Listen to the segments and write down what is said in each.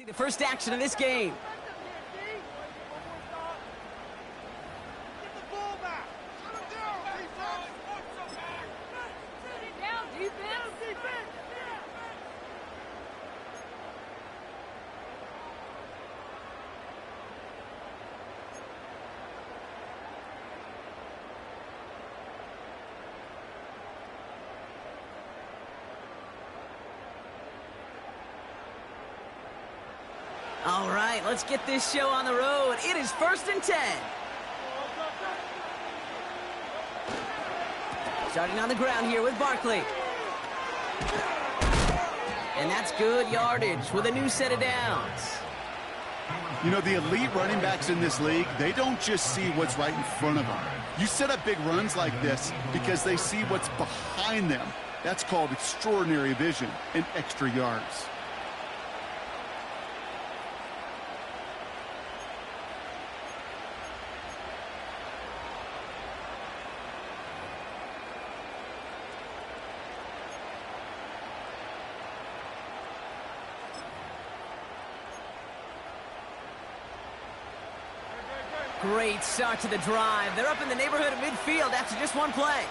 See the first action of this game. All right, let's get this show on the road. It is 1st and 10. Starting on the ground here with Barkley. And that's good yardage with a new set of downs. You know, the elite running backs in this league, they don't just see what's right in front of them. You set up big runs like this because they see what's behind them. That's called extraordinary vision and extra yards. Great start to the drive. They're up in the neighborhood of midfield after just one play.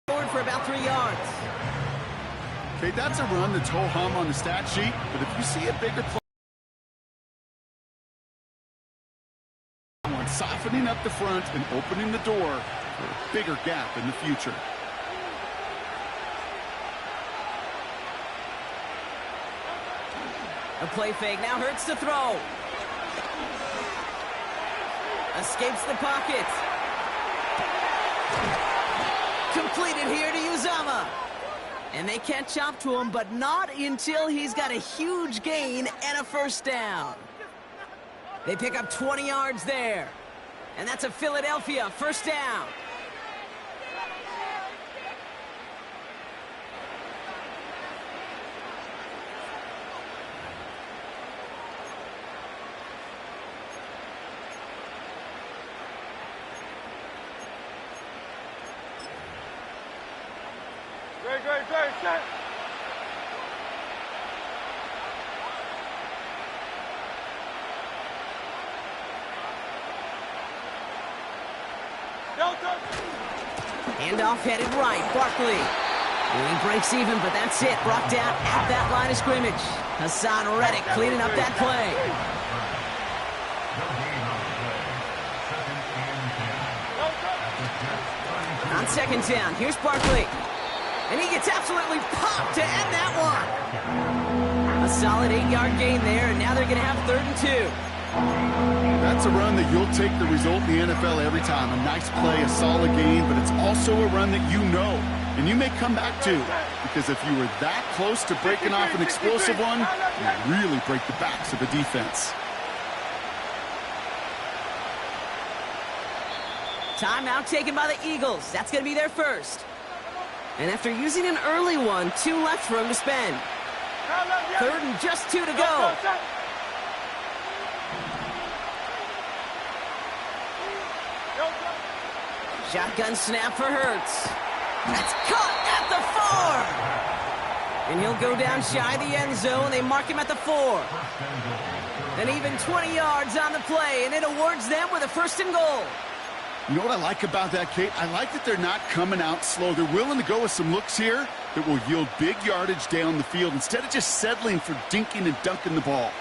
Forward for about 3 yards. Okay, that's a run that's ho-hum on the stat sheet, but if you see a bigger play, softening up the front and opening the door for a bigger gap in the future. A play fake, now Hurts to throw. Escapes the pocket. Completed here to Uzomah. And they catch up to him, but not until he's got a huge gain and a first down. They pick up 20 yards there. And that's a Philadelphia first down. Great, set. Handoff headed right. Barkley. He breaks even, but that's it. Brought down at that line of scrimmage. Hassan Reddick cleaning up that play. On 2nd down, here's Barkley. And he gets absolutely popped to end that one. A solid 8-yard gain there, and now they're going to have 3rd and 2. That's a run that you'll take the result in the NFL every time. A nice play, a solid gain, but it's also a run that you know and you may come back to, because if you were that close to breaking off an explosive one, you really break the backs of the defense. Timeout taken by the Eagles. That's going to be their first. And after using an early one, 2 left for him to spend. 3rd and just 2 to go. Shotgun snap for Hurts. That's caught at the 4. And he'll go down shy of the end zone. They mark him at the 4. And even 20 yards on the play, and it awards them with a 1st and goal. You know what I like about that, Kate? I like that they're not coming out slow. They're willing to go with some looks here that will yield big yardage down the field instead of just settling for dinking and dunking the ball.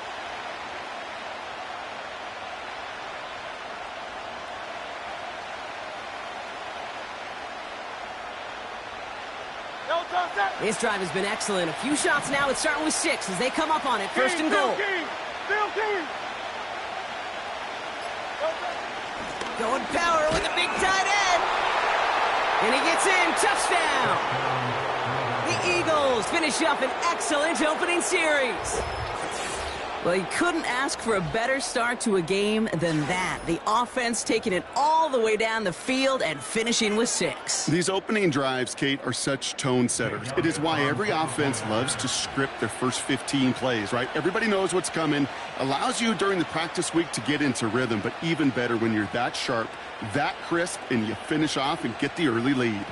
This drive has been excellent. A few shots now. It's starting with 6 as they come up on it. 1st and goal. Going power with a big tight end. And he gets in. Touchdown. The Eagles finish up an excellent opening series. Well, you couldn't ask for a better start to a game than that. The offense taking it all the way down the field and finishing with 6. These opening drives, Kate, are such tone setters. It is why every offense loves to script their first 15 plays, right? Everybody knows what's coming. Allows you during the practice week to get into rhythm, but even better when you're that sharp, that crisp, and you finish off and get the early lead.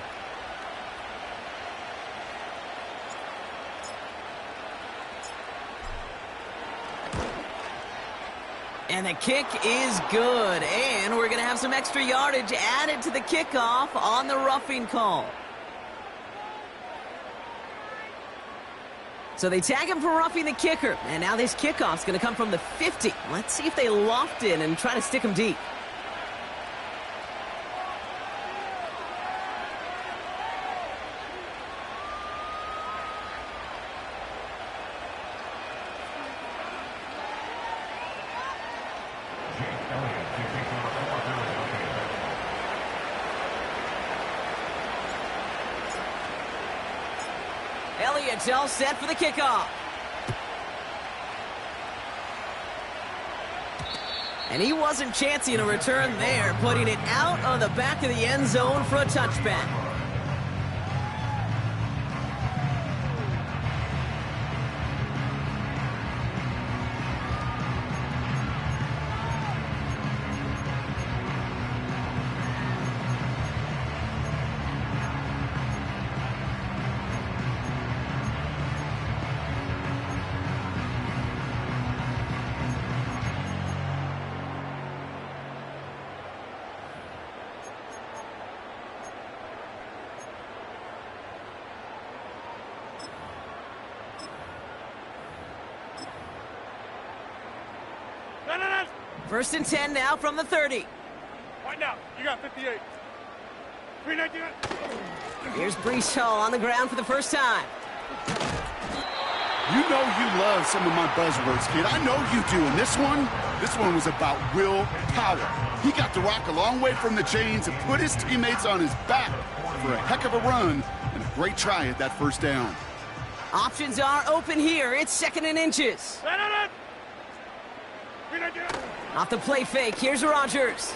And the kick is good. And we're going to have some extra yardage added to the kickoff on the roughing call. So they tag him for roughing the kicker. And now this kickoff's going to come from the 50. Let's see if they loft in and try to stick him deep. Elliott's all set for the kickoff. And he wasn't chancing a return there, putting it out of the back of the end zone for a touchback. First and 10 now from the 30. Right now, you got 58. 399. Here's Breece Hall on the ground for the first time. You know you love some of my buzzwords, kid. I know you do. And this one was about willpower. He got the rock a long way from the chains and put his teammates on his back for a heck of a run and a great try at that first down. Options are open here. It's second and inches. Off the play fake, here's Rodgers.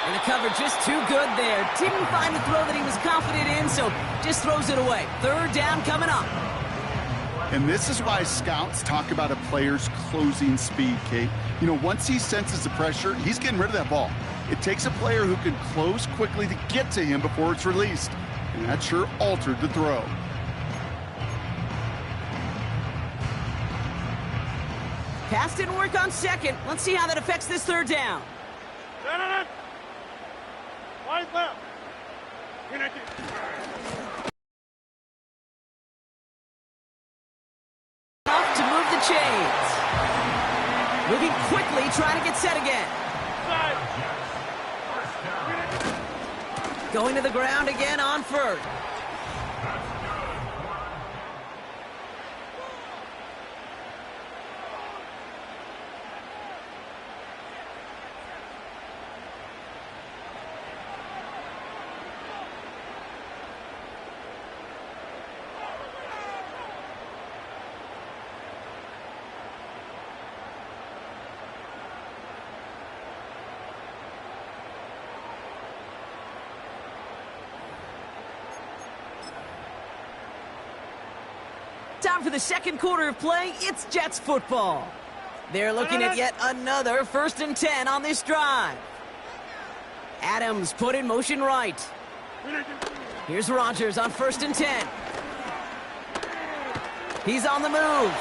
And the cover just too good there. Didn't find the throw that he was confident in, so just throws it away. Third down coming up. And this is why scouts talk about a player's closing speed, Kate. You know, once he senses the pressure, he's getting rid of that ball. It takes a player who can close quickly to get to him before it's released. And that sure altered the throw. Pass didn't work on second. Let's see how that affects this third down. Wide left. Enough to move the chains. Moving quickly, trying to get set again. Going to the ground again on first. Time for the second quarter of play. It's Jets football. They're looking at yet another first and 10 on this drive. Adams put in motion right. Here's Rodgers on first and 10. He's on the move.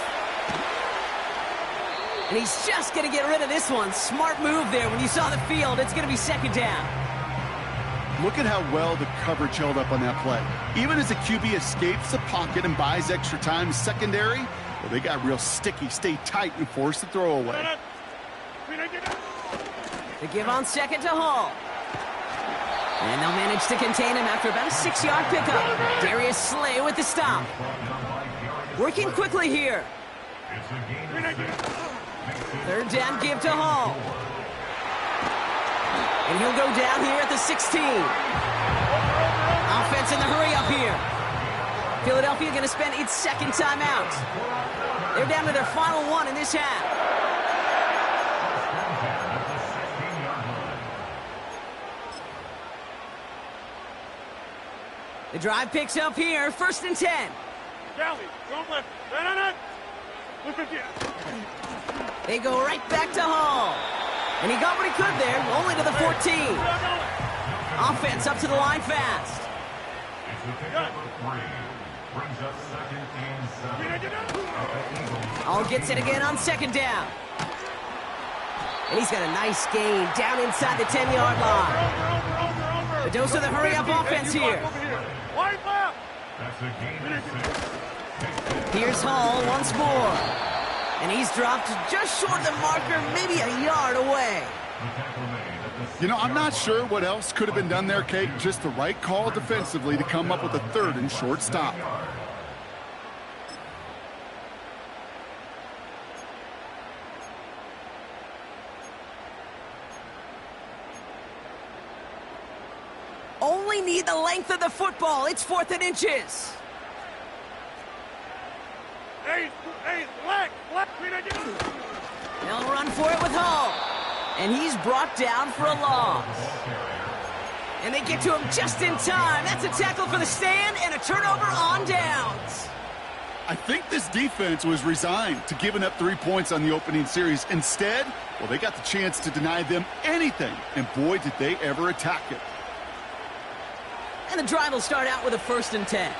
And he's just going to get rid of this one. Smart move there. When you saw the field, it's going to be second down. Look at how well the coverage held up on that play. Even as the QB escapes the pocket and buys extra time secondary, well, they got real sticky, stay tight, and force the throw away. They give on second to Hall. And they'll manage to contain him after about a 6-yard pickup. Darius Slay with the stop. Working quickly here. Third down give to Hall. And he'll go down here at the 16. Offense in the hurry up here. Philadelphia going to spend its second timeout. They're down to their final one in this half. The drive picks up here, first and 10. Galley, don't left. Look at you. They go right back to Hall. And he got what he could there, only to the 14. Offense up to the line fast. All gets it again on second down. And he's got a nice gain down inside the 10-yard line. The dose of the hurry-up offense here. Wide left. Here's Hall once more. And he's dropped just short of the marker, maybe a yard away. You know, I'm not sure what else could have been done there, Kate. Just the right call defensively to come up with a 3rd and short stop. Only need the length of the football. It's 4th and inches. Hey, black. They'll run for it with Hall. And he's brought down for a loss. And they get to him just in time. That's a tackle for the stand and a turnover on downs. I think this defense was resigned to giving up 3 points on the opening series. Instead, well, they got the chance to deny them anything. And boy, did they ever attack it. And the drive will start out with a 1st and 10.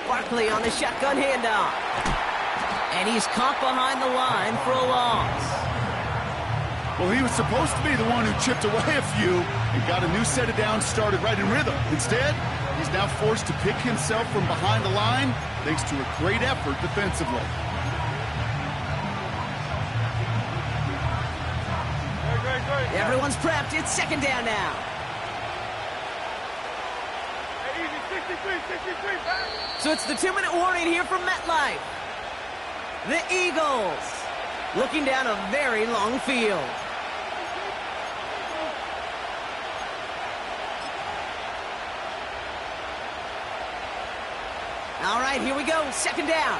Barkley on the shotgun handoff. And he's caught behind the line for a loss. Well, he was supposed to be the one who chipped away a few and got a new set of downs started right in rhythm. Instead, he's now forced to pick himself from behind the line thanks to a great effort defensively. Everyone's prepped. It's 2nd down now. So it's the 2-minute warning here from MetLife. The Eagles looking down a very long field. All right, here we go. 2nd down.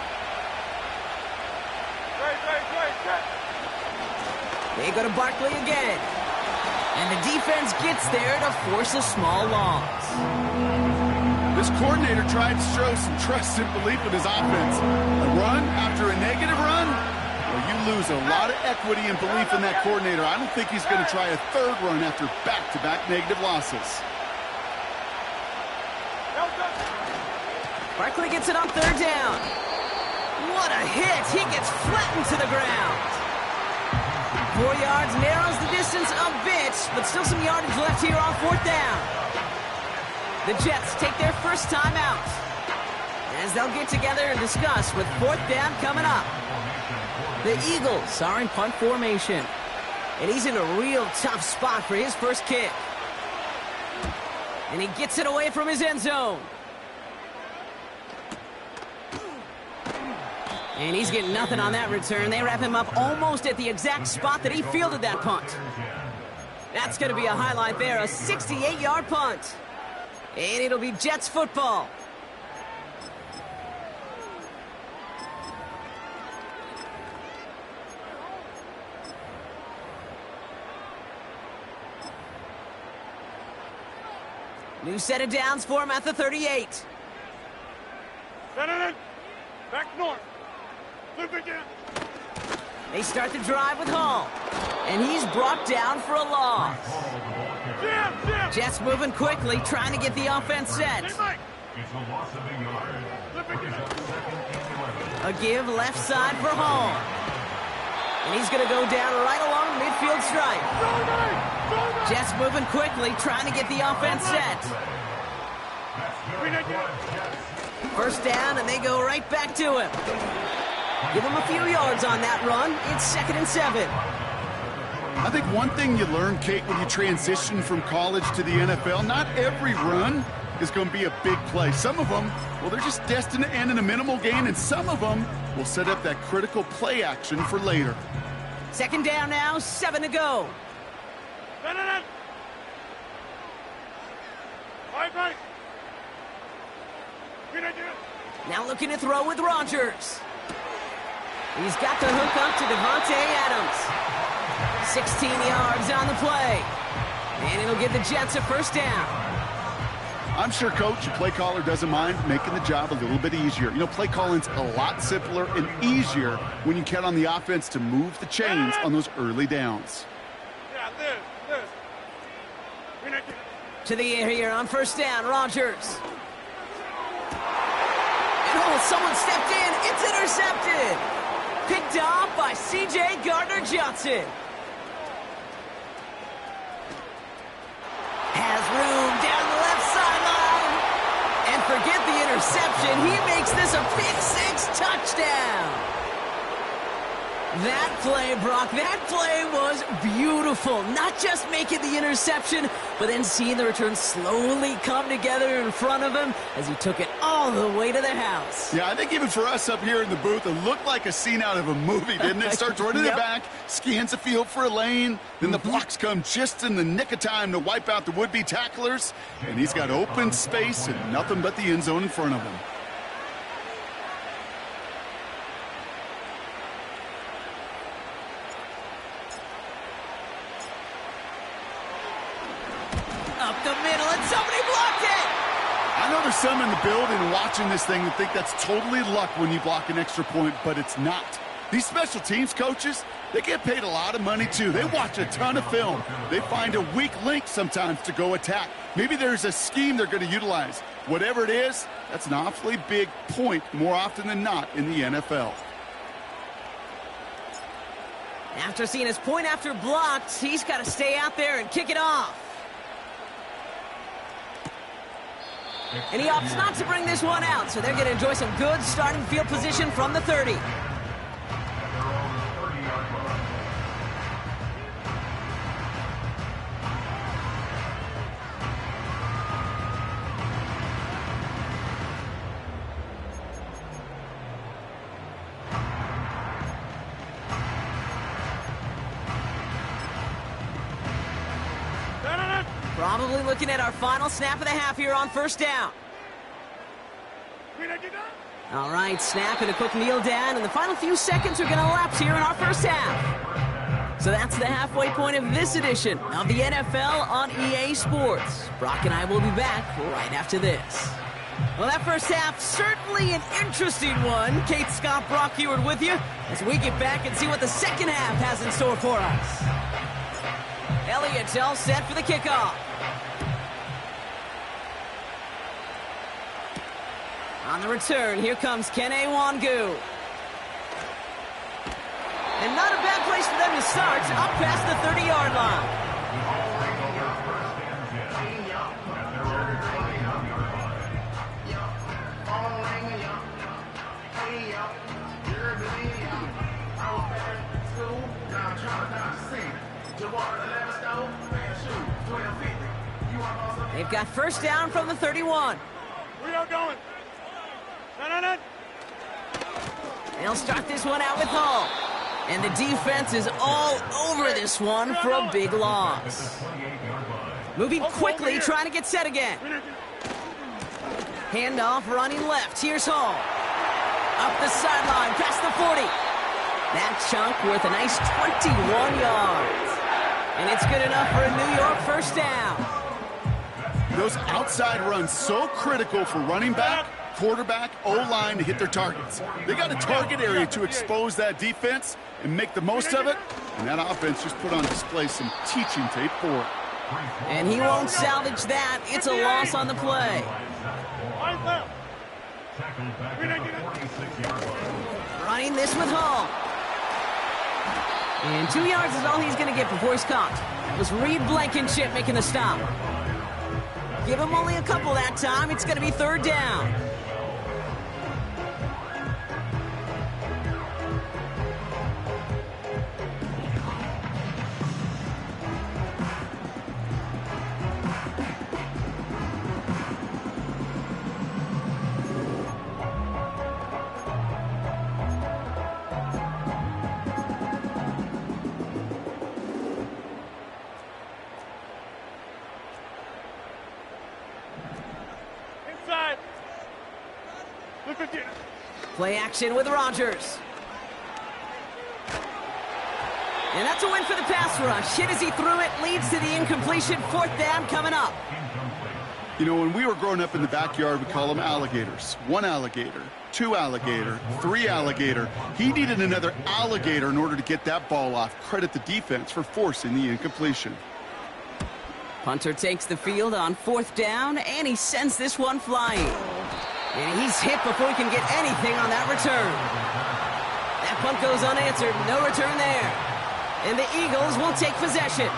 They go to Barkley again. And the defense gets there to force a small loss. This coordinator tried to show some trust and belief in his offense. A run after a negative run? Well, you lose a lot of equity and belief in that coordinator. I don't think he's going to try a 3rd run after back-to-back negative losses. Barkley gets it on 3rd down. What a hit. He gets flattened to the ground. 4 yards narrows the distance a bit, but still some yardage left here on 4th down. The Jets take their first time out as they'll get together and discuss with 4th down coming up. The Eagles are in punt formation, and he's in a real tough spot for his first kick. And he gets it away from his end zone. And he's getting nothing on that return. They wrap him up almost at the exact spot that he fielded that punt. That's going to be a highlight there, a 68-yard punt. And it'll be Jets football. New set of downs for him at the 38. Back north. Loop it down. They start the drive with Hall. And he's brought down for a loss. Jets moving quickly, trying to get the offense set. A give left side for Hall. And he's going to go down right along the midfield stripe. Jets moving quickly, trying to get the offense set. 1st down, and they go right back to him. Give him a few yards on that run. It's 2nd and 7. I think one thing you learn, Kate, when you transition from college to the NFL, not every run is going to be a big play. Some of them, well, they're just destined to end in a minimal gain, and some of them will set up that critical play action for later. 2nd down now, 7 to go. Now looking to throw with Rodgers. He's got the hook up to Devontae Adams. 16 yards on the play. And it'll give the Jets a 1st down. I'm sure, Coach, your play caller doesn't mind making the job a little bit easier. You know, play calling's a lot simpler and easier when you count on the offense to move the chains on those early downs. To the air here on 1st down, Rodgers. And oh, someone stepped in. It's intercepted. Picked off by C.J. Gardner-Johnson. Has room down the left sideline. And forget the interception. He makes this a pick-6 touchdown. That play, Brock, that play was beautiful. Not just making the interception, but then seeing the return slowly come together in front of him as he took it all the way to the house. Yeah, I think even for us up here in the booth, it looked like a scene out of a movie, didn't it? Starts running Yep. the back, scans the field for a lane, then the blocks come just in the nick of time to wipe out the would-be tacklers, and he's got open space and nothing but the end zone in front of him. Up the middle, and somebody blocked it! I know there's some in the building watching this thing that think that's totally luck when you block an extra point, but it's not. These special teams coaches, they get paid a lot of money too. They watch a ton of film. They find a weak link sometimes to go attack. Maybe there's a scheme they're going to utilize. Whatever it is, that's an awfully big point more often than not in the NFL. After seeing his point after blocked, he's got to stay out there and kick it off. And he opts not to bring this one out, so they're going to enjoy some good starting field position from the 30. Probably looking at our final snap of the half here on first down. All right, snap and a quick kneel down, and the final few seconds are going to lapse here in our first half. So that's the halfway point of this edition of the NFL on EA Sports. Brock and I will be back right after this. Well, that first half, certainly an interesting one. Kate Scott, Brock Heward with you as we get back and see what the second half has in store for us. Elliott's all set for the kickoff. On the return, here comes Kene Wangu. And not a bad place for them to start, up past the 30-yard line. They've got first down from the 31. We are going. No. They'll start this one out with Hall. And the defense is all over this one for a big loss. Moving quickly, trying to get set again. Handoff running left. Here's Hall. Up the sideline, past the 40. That chunk worth a nice 21 yards. And it's good enough for a New York first down. Those outside runs so critical for running back, quarterback, O-line to hit their targets. They got a target area to expose that defense and make the most of it, and that offense just put on display some teaching tape for it. And he won't salvage that. It's a loss on the play. Running this with Hall. And 2 yards is all he's going to get before he's caught. That was Reed Blankenship making the stop. Give him only a couple that time. It's going to be third down. Play action with Rodgers. And that's a win for the pass rush. Hit as he threw it, leads to the incompletion. Fourth down coming up. You know, when we were growing up in the backyard, we call them alligators. 1 alligator, 2 alligator, 3 alligator. He needed another alligator in order to get that ball off. Credit the defense for forcing the incompletion. Punter takes the field on fourth down, and he sends this one flying. And he's hit before he can get anything on that return. That That punt goes unanswered. No return there. And the Eagles will take possession.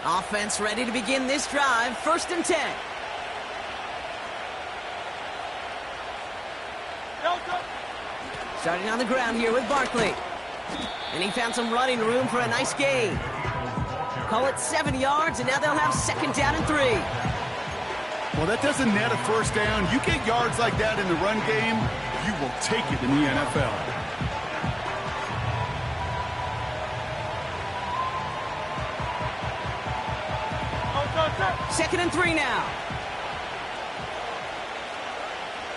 Offense ready to begin this drive. 1st and 10. Starting on the ground here with Barkley. And he found some running room for a nice gain. Call it 7 yards, and now they'll have 2nd down and 3. Well, that doesn't net a 1st down. You get yards like that in the run game, you will take it in the NFL. 2nd and 3 now.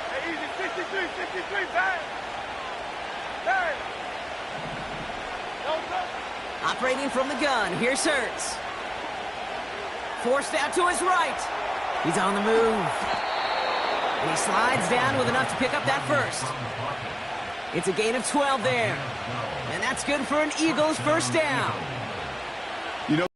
Hey, easy, 63, bang! Bang! Operating from the gun, here's Hurts. Forced out to his right. He's on the move. And he slides down with enough to pick up that 1st. It's a gain of 12 there. And that's good for an Eagles 1st down. You know,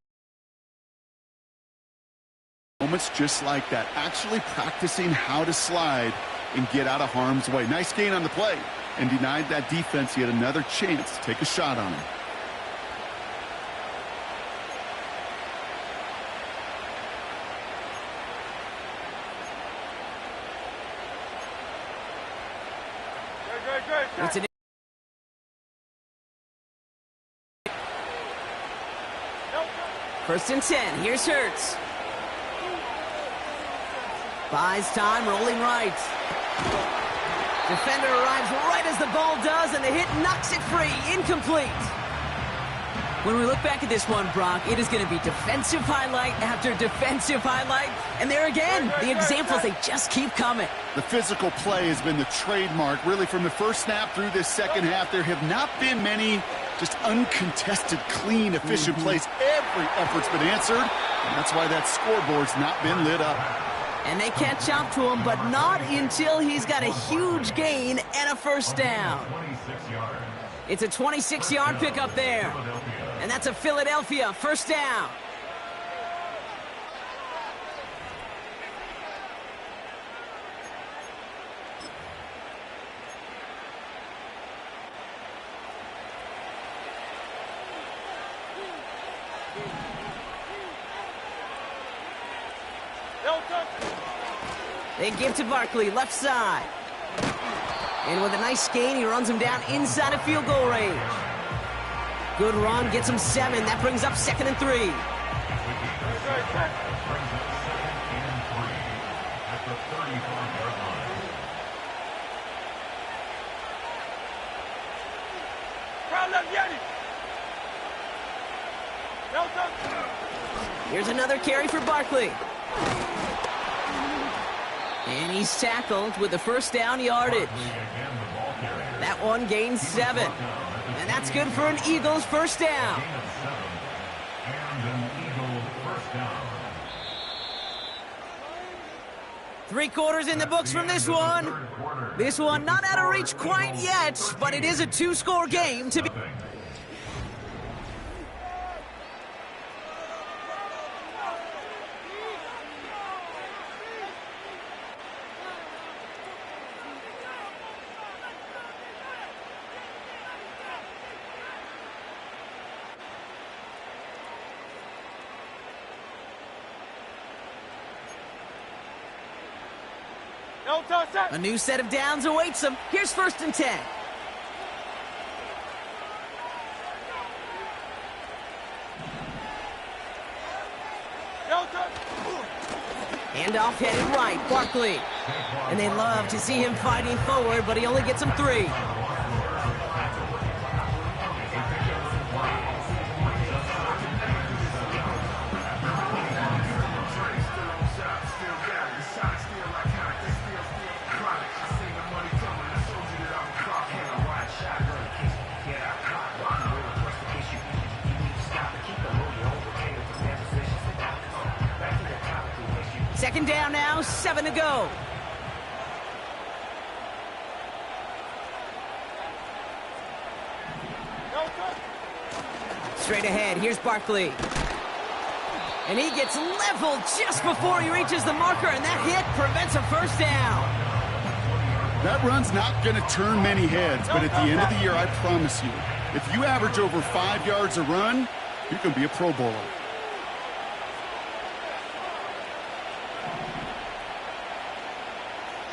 moments just like that, actually practicing how to slide and get out of harm's way. Nice gain on the play, and denied that defense yet another chance to take a shot on him. It's an 1st and 10. Here's Hurts. Buys time, rolling right. Defender arrives right as the ball does, and the hit knocks it free. Incomplete. When we look back at this one, Brock, it is going to be defensive highlight after defensive highlight. And there again, the examples, they just keep coming. The physical play has been the trademark. Really, from the 1st snap through this 2nd half, there have not been many just uncontested, clean, efficient plays. Every effort's been answered, and that's why that scoreboard's not been lit up. And they catch up to him, but not until he's got a huge gain and a 1st down. It's a 26-yard pickup there. And that's a Philadelphia 1st down. They give to Barkley, left side. And with a nice gain, he runs him down inside of field goal range. Good run, gets him 7. That brings up 2nd and 3. Here's another carry for Barkley. And he's tackled with the 1st down yardage. That one gains 7. And that's good for an Eagles 1st down. 3 quarters in the books from this one. This one not out of reach quite yet, but it is a 2-score game to be. A new set of downs awaits them. Here's 1st and 10. Handoff headed right, Barkley. And they love to see him fighting forward, but he only gets them 3. Second down now, 7 to go. Straight ahead, here's Barkley. And he gets leveled just before he reaches the marker, and that hit prevents a first down. That run's not going to turn many heads, but at the end of the year, I promise you, if you average over 5 yards a run, you're going to be a Pro Bowler.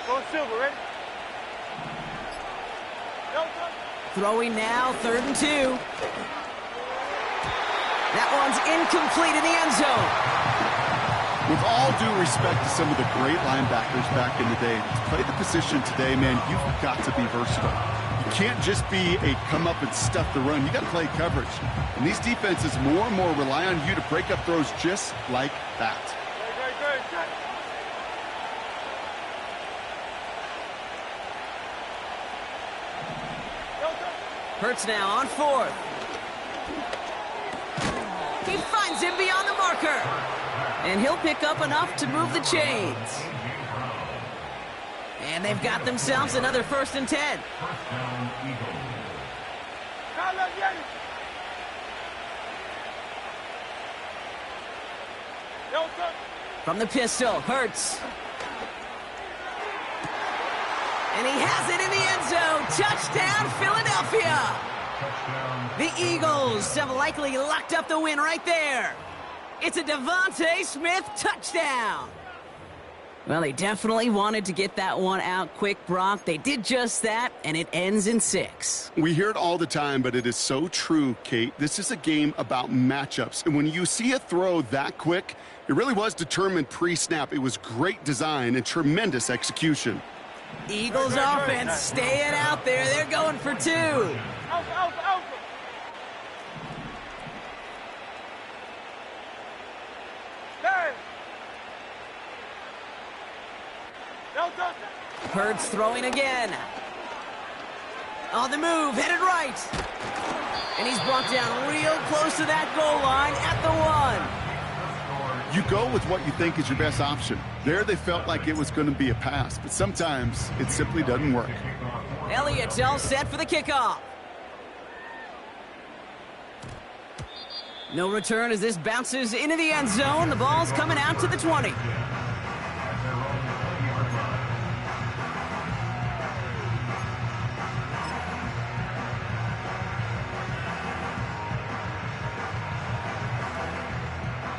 Go Silver, ready? Throwing now, 3rd and 2. That one's incomplete in the end zone. With all due respect to some of the great linebackers back in the day, to play the position today, man, you've got to be versatile. You can't just be a come up and stuff the run. You got to play coverage. And these defenses more and more rely on you to break up throws just like that. Good. Hurts now on 4th. He finds him beyond the marker. And he'll pick up enough to move the chains. And they've got themselves another 1st and 10. From the pistol, Hurts. And he has it in the end zone. Touchdown, Philadelphia. The Eagles have likely locked up the win right there. It's a Devontae Smith touchdown. Well, they definitely wanted to get that one out quick, Brock. They did just that, and it ends in 6. We hear it all the time, but it is so true, Kate. This is a game about matchups. And when you see a throw that quick, it really was determined pre-snap. It was great design and tremendous execution. Eagles offense staying out there. They're going for 2. Alpha. Hurts throwing again. On the move, headed right. And he's brought down real close to that goal line at the 1. You go with what you think is your best option. There they felt like it was going to be a pass, but sometimes it simply doesn't work. Elliott's all set for the kickoff. No return as this bounces into the end zone. The ball's coming out to the 20.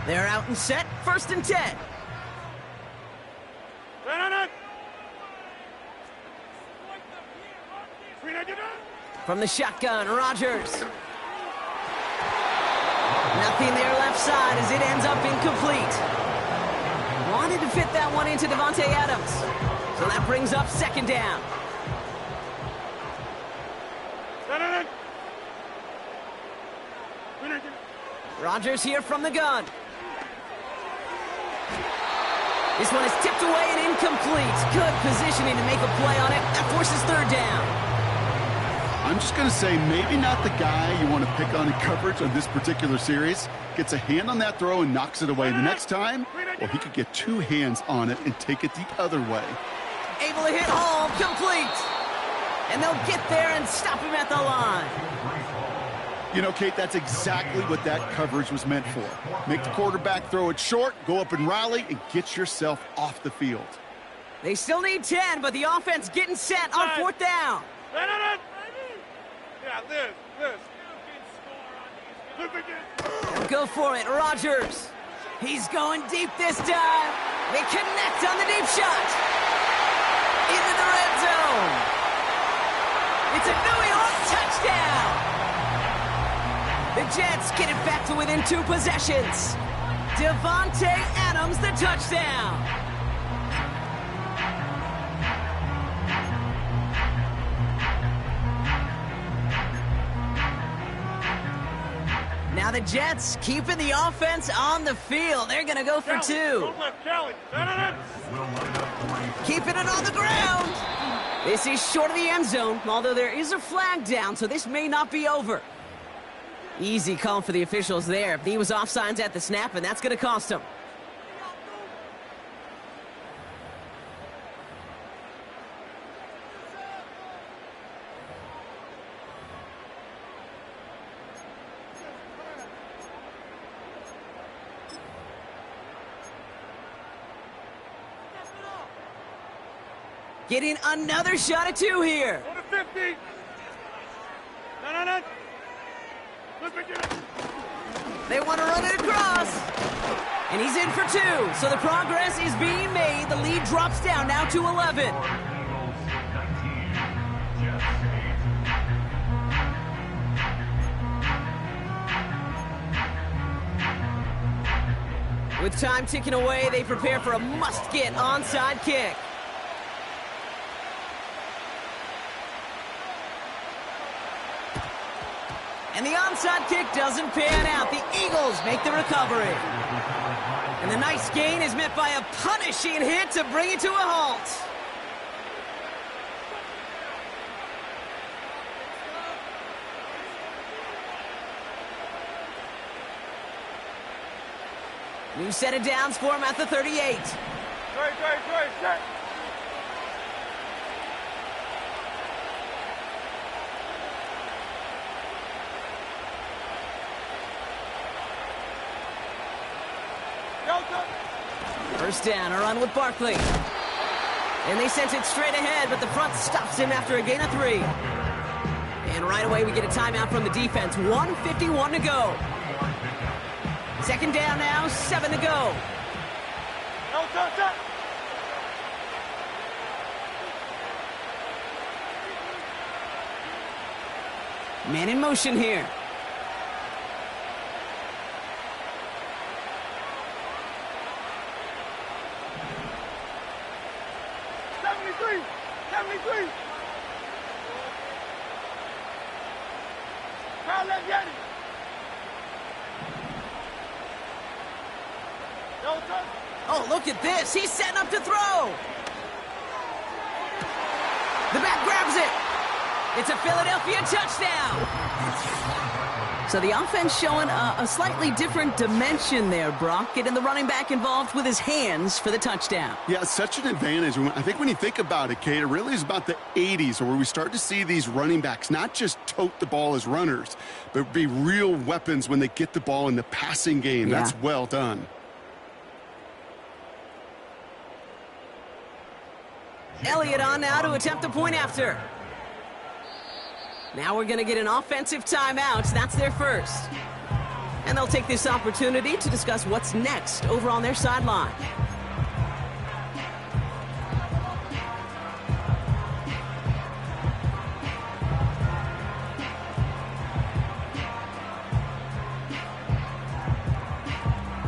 They're out and set, 1st and 10. From the shotgun, Rodgers. Nothing there left side as it ends up incomplete. Wanted to fit that one into Davante Adams. So that brings up 2nd down. Rodgers here from the gun. This one is tipped away and incomplete. Good positioning to make a play on it. That forces 3rd down. I'm just going to say maybe not the guy you want to pick on in coverage on this particular series. Gets a hand on that throw and knocks it away. The next time, well, he could get 2 hands on it and take it the other way. Able to hit home, complete. And they'll get there and stop him at the line. You know, Kate, that's exactly what that coverage was meant for. Make the quarterback throw it short, go up and rally, and get yourself off the field. They still need 10, but the offense getting set on 4th down. Yeah, They'll go for it, Rodgers. He's going deep this time. They connect on the deep shot. Into the red zone. It's a New York touchdown. The Jets get it back to within 2 possessions. Davante Adams, the touchdown. Now the Jets keeping the offense on the field. They're going to go for 2. Don't let Kelly. Keeping it on the ground. This is short of the end zone, although there is a flag down, so this may not be over. Easy call for the officials there. He was offsides at the snap, and that's going to cost him. Getting another shot at 2 here. Go to 50. No. Let's begin. They want to run it across. And he's in for 2. So the progress is being made. The lead drops down now to 11. With time ticking away, they prepare for a must-get onside kick. And the onside kick doesn't pan out. The Eagles make the recovery. And the nice gain is met by a punishing hit to bring it to a halt. New set of downs for him at the 38. Straight. First down, a run with Barkley. And they sent it straight ahead, but the front stops him after a gain of 3. And right away, we get a timeout from the defense. 1:51 to go. Second down now, 7 to go. Man in motion here. Oh, look at this. He's setting up to throw. The back grabs it. It's a Philadelphia touchdown. So the offense showing a slightly different dimension there, Brock. Getting the running back involved with his hands for the touchdown. Yeah, such an advantage. I think when you think about it, Kate, it really is about the 80s where we start to see these running backs not just tote the ball as runners, but be real weapons when they get the ball in the passing game. Yeah. That's well done. Elliott on now to attempt the point after. Now we're going to get an offensive timeout. That's their first. And they'll take this opportunity to discuss what's next over on their sideline.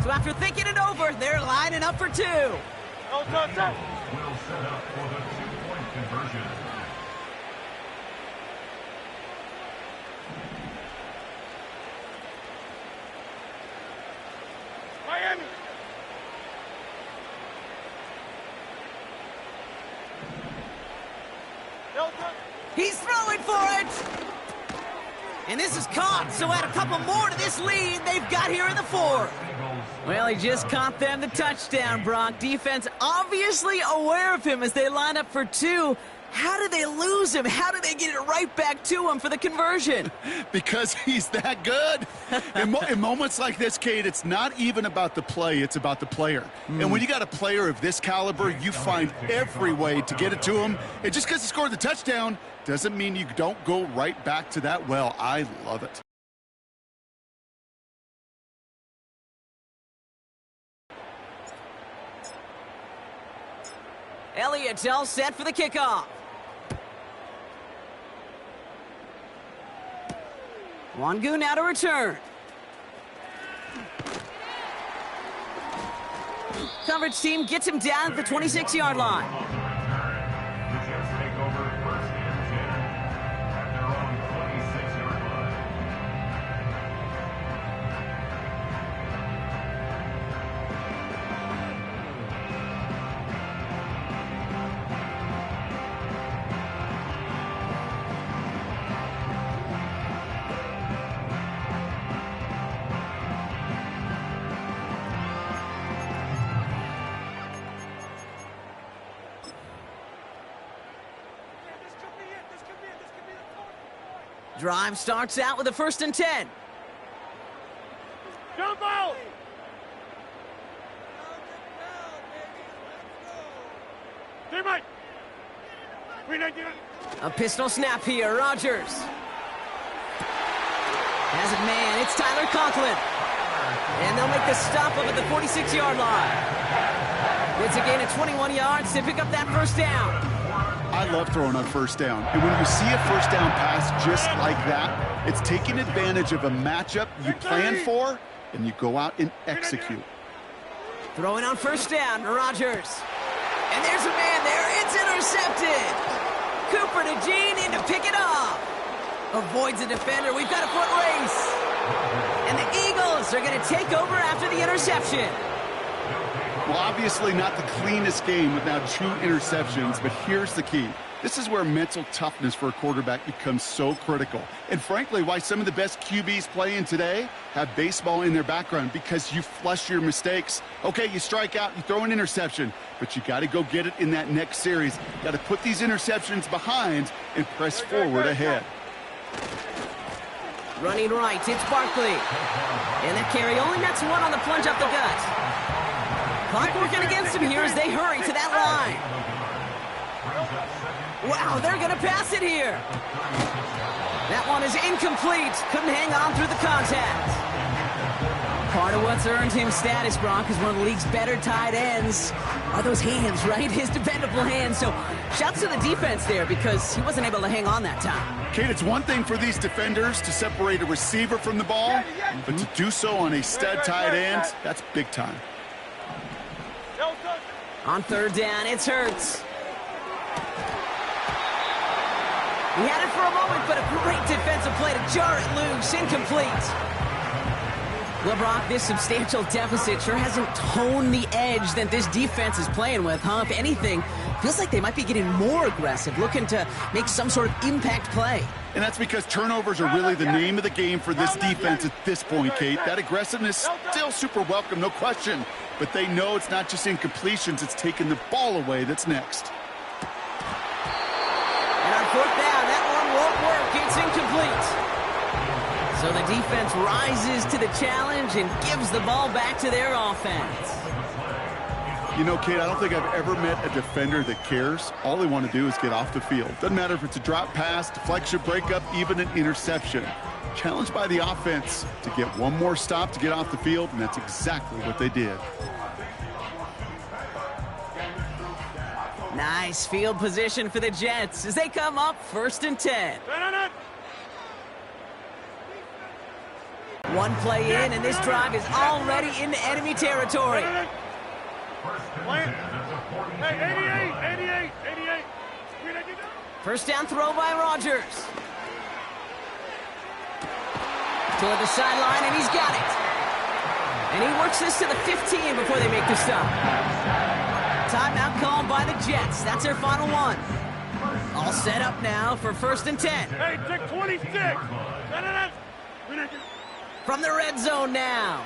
So after thinking it over, they're lining up for 2. Will set up for the 2-point conversion. Miami. He's throwing for it! And this is caught, so add a couple more to this lead they've got here in the 4th. Well, he just caught them the touchdown, Brock. Defense obviously aware of him as they line up for 2. How did they lose him? How did they get it right back to him for the conversion? Because he's that good. In moments like this, Kate, it's not even about the play, it's about the player. And when you got a player of this caliber, you find every way to get it to him. And just because he scored the touchdown doesn't mean you don't go right back to that well. I love it. Elliott's all set for the kickoff. Wangu now to return. Coverage team gets him down at the 26-yard line. The Jets take over 1st and 10 at their own 26-yard line. Drive starts out with a 1st and 10. Jump out! Teammate! A pistol snap here, Rodgers. Has it man, it's Tyler Conklin. And they'll make the stop up at the 46-yard line. It's a gain of 21 yards to pick up that first down. I love throwing on first down. And when you see a first down pass just like that, it's taking advantage of a matchup you plan for, and you go out and execute. Throwing on first down, Rodgers. And there's a man there. It's intercepted. Cooper to Gene in to pick it off. Avoids a defender. We've got a foot race. And the Eagles are going to take over after the interception. Well, obviously not the cleanest game with now 2 interceptions, but here's the key. This is where mental toughness for a quarterback becomes so critical. And frankly, why some of the best QBs playing today have baseball in their background, because you flush your mistakes. Okay, you strike out, you throw an interception, but you got to go get it in that next series. Got to put these interceptions behind and press forward ahead. Running right, it's Barkley. And that carry only nets 1 on the plunge up the gut. Clock working against him here as they hurry to that line. Wow, they're going to pass it here. That one is incomplete. Couldn't hang on through the contact. Part of what's earned him status, Brock, is one of the league's better tight ends. Are those hands, right? His dependable hands. So shouts to the defense there because he wasn't able to hang on that time. Kate, it's one thing for these defenders to separate a receiver from the ball, but to do so on a stud tight end, that's big time. On third down, it's Hurts. He had it for a moment, but a great defensive play to jar it loose. Incomplete. Well, Brock, this substantial deficit sure hasn't toned the edge that this defense is playing with, huh? If anything, feels like they might be getting more aggressive, looking to make some sort of impact play. And that's because turnovers are really the name of the game for this defense at this point, Kate. That aggressiveness still super welcome, no question. But they know it's not just incompletions, it's taking the ball away that's next. And on fourth down, that one won't work. It's incomplete. So the defense rises to the challenge and gives the ball back to their offense. You know, Kate, I don't think I've ever met a defender that cares. All they want to do is get off the field. Doesn't matter if it's a drop pass, deflection, breakup, even an interception. Challenged by the offense to get one more stop to get off the field, and that's exactly what they did. Nice field position for the Jets as they come up 1st and 10. One play in, and this drive is already into enemy territory. Hey, 88. First down throw by Rodgers. Toward the sideline, and he's got it. And he works this to the 15 before they make the stop. Timeout called by the Jets. That's their final one. All set up now for 1st and 10. Hey, take 26. From the red zone now.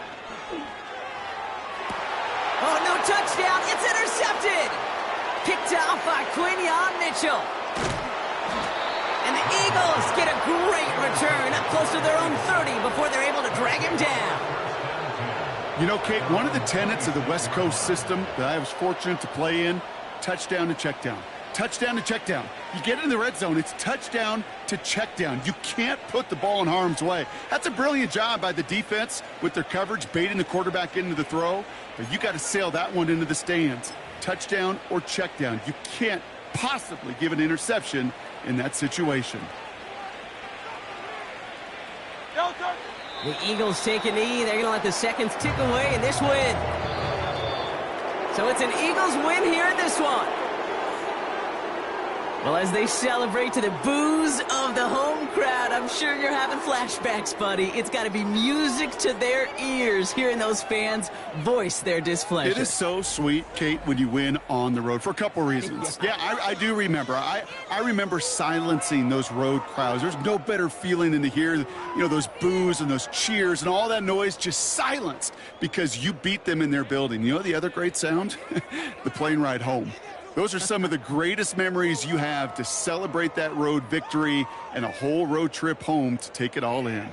Oh, no touchdown. It's intercepted. Picked off by Quinyon Mitchell. And the Eagles get a great return up close to their own 30 before they're able to drag him down. You know, Kate, one of the tenets of the West Coast system that I was fortunate to play in, touchdown to check down. Touchdown to check down. You get in the red zone, it's touchdown to check down. You can't put the ball in harm's way. That's a brilliant job by the defense with their coverage, baiting the quarterback into the throw. But you got to sail that one into the stands. Touchdown or check down. You can't possibly give an interception in that situation. The Eagles take a knee. They're going to let the seconds tick away in this win. So it's an Eagles win here in this one. Well, as they celebrate to the boos of the home crowd, I'm sure you're having flashbacks, buddy. It's got to be music to their ears hearing those fans voice their displeasure. It is so sweet, Kate, when you win on the road for a couple reasons. Yeah, I do remember. I remember silencing those road crowds. There's no better feeling than to hear, those boos and those cheers and all that noise just silenced because you beat them in their building. You know the other great sound? The plane ride home. Those are some of the greatest memories you have to celebrate that road victory and a whole road trip home to take it all in.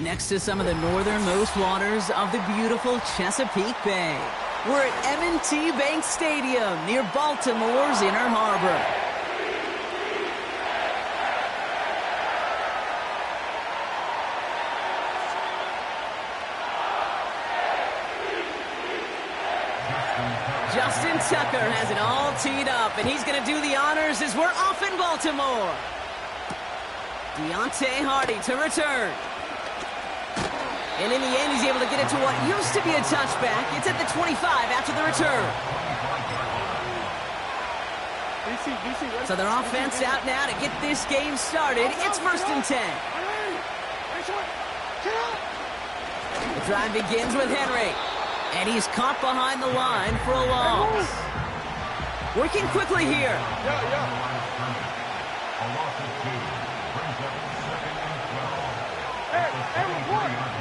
Next to some of the northernmost waters of the beautiful Chesapeake Bay. We're at M&T Bank Stadium near Baltimore's Inner Harbor. Justin Tucker has it all teed up, and he's going to do the honors as we're off in Baltimore. Deontay Hardy to return. And in the end, he's able to get it to what used to be a touchback. It's at the 25 after the return. So their offense out now to get this game started. It's 1st and 10. The drive begins with Henry. And he's caught behind the line for a loss. Working quickly here. A loss of 2 brings up 2nd and 12.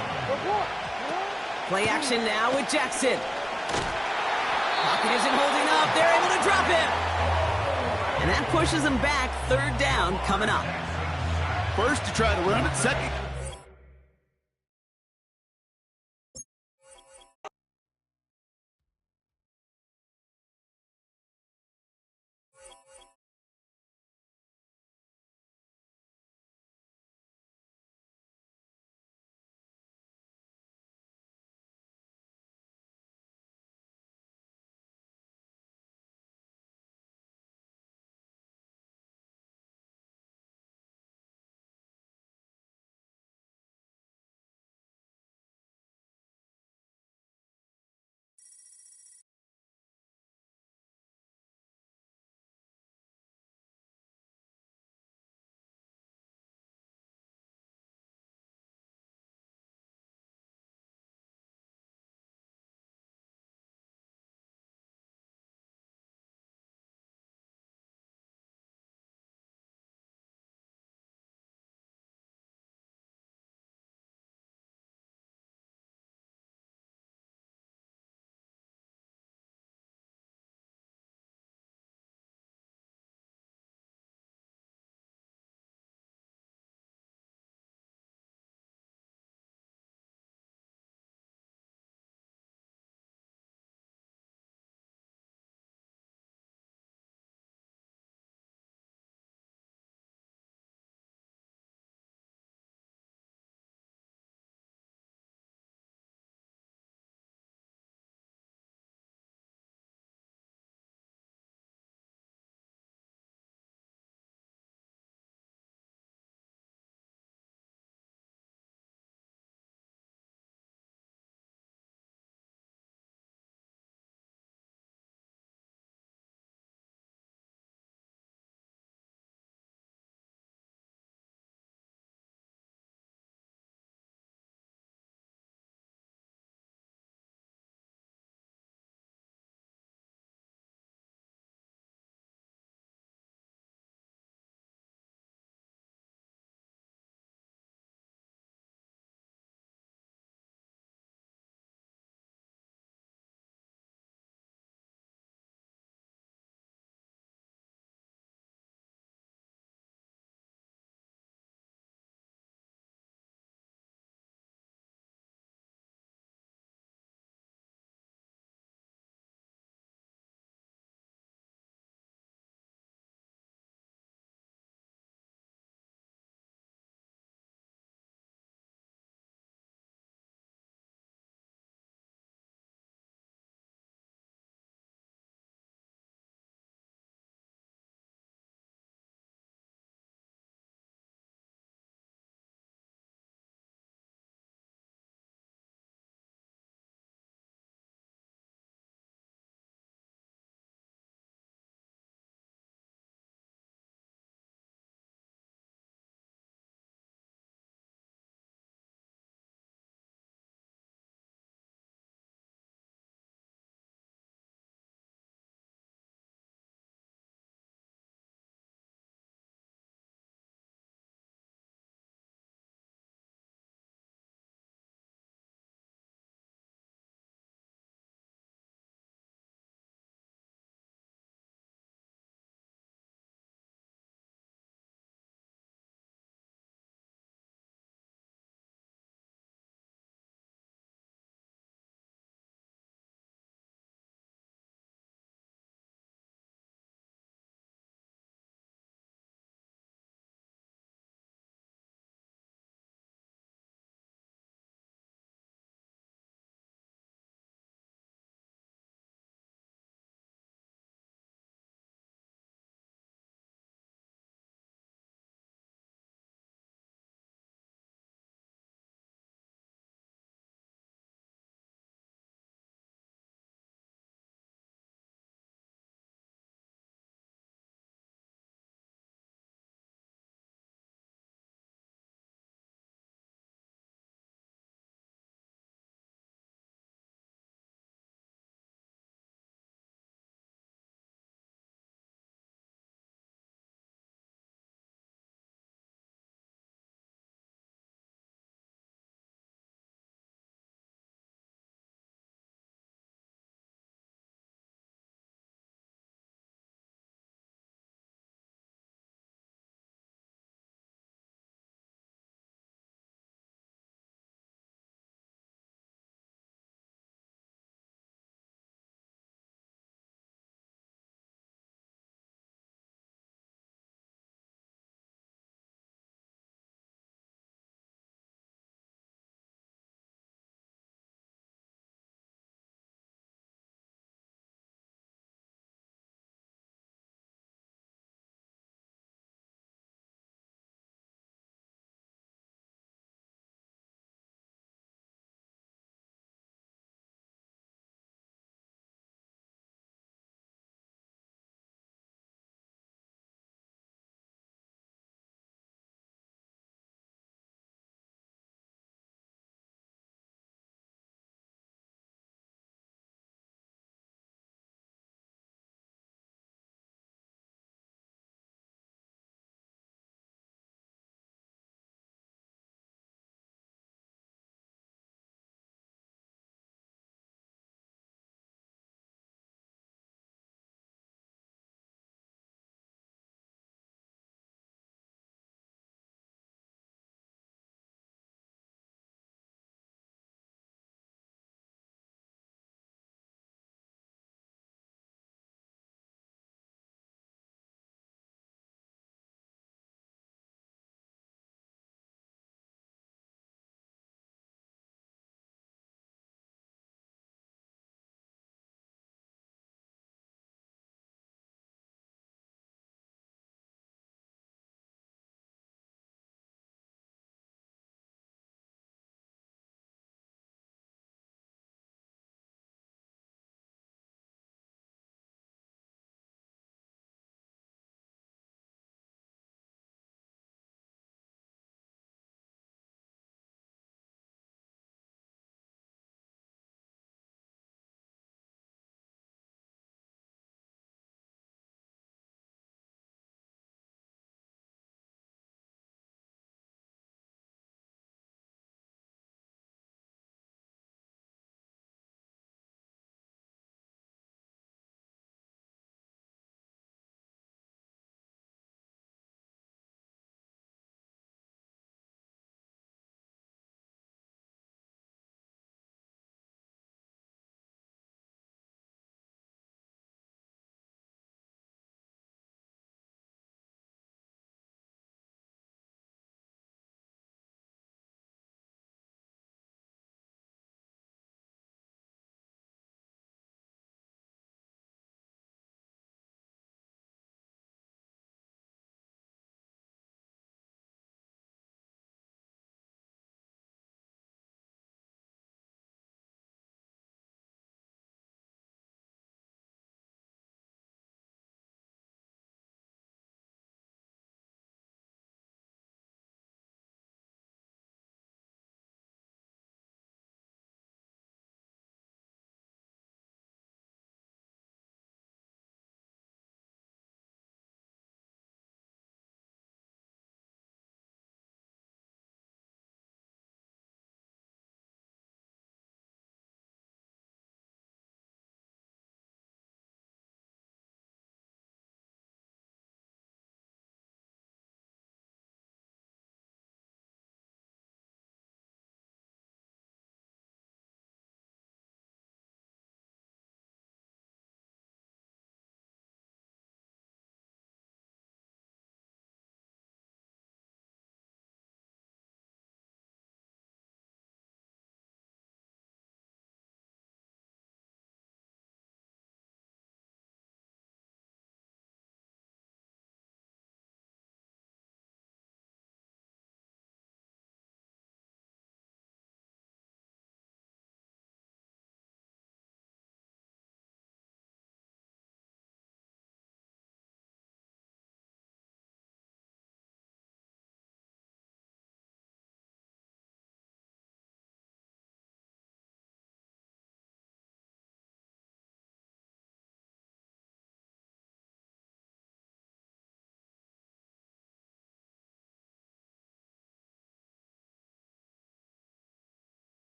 Play action now with Jackson. Pocket isn't holding up. They're able to drop him. And that pushes them back. 3rd down coming up. First to try to run it, second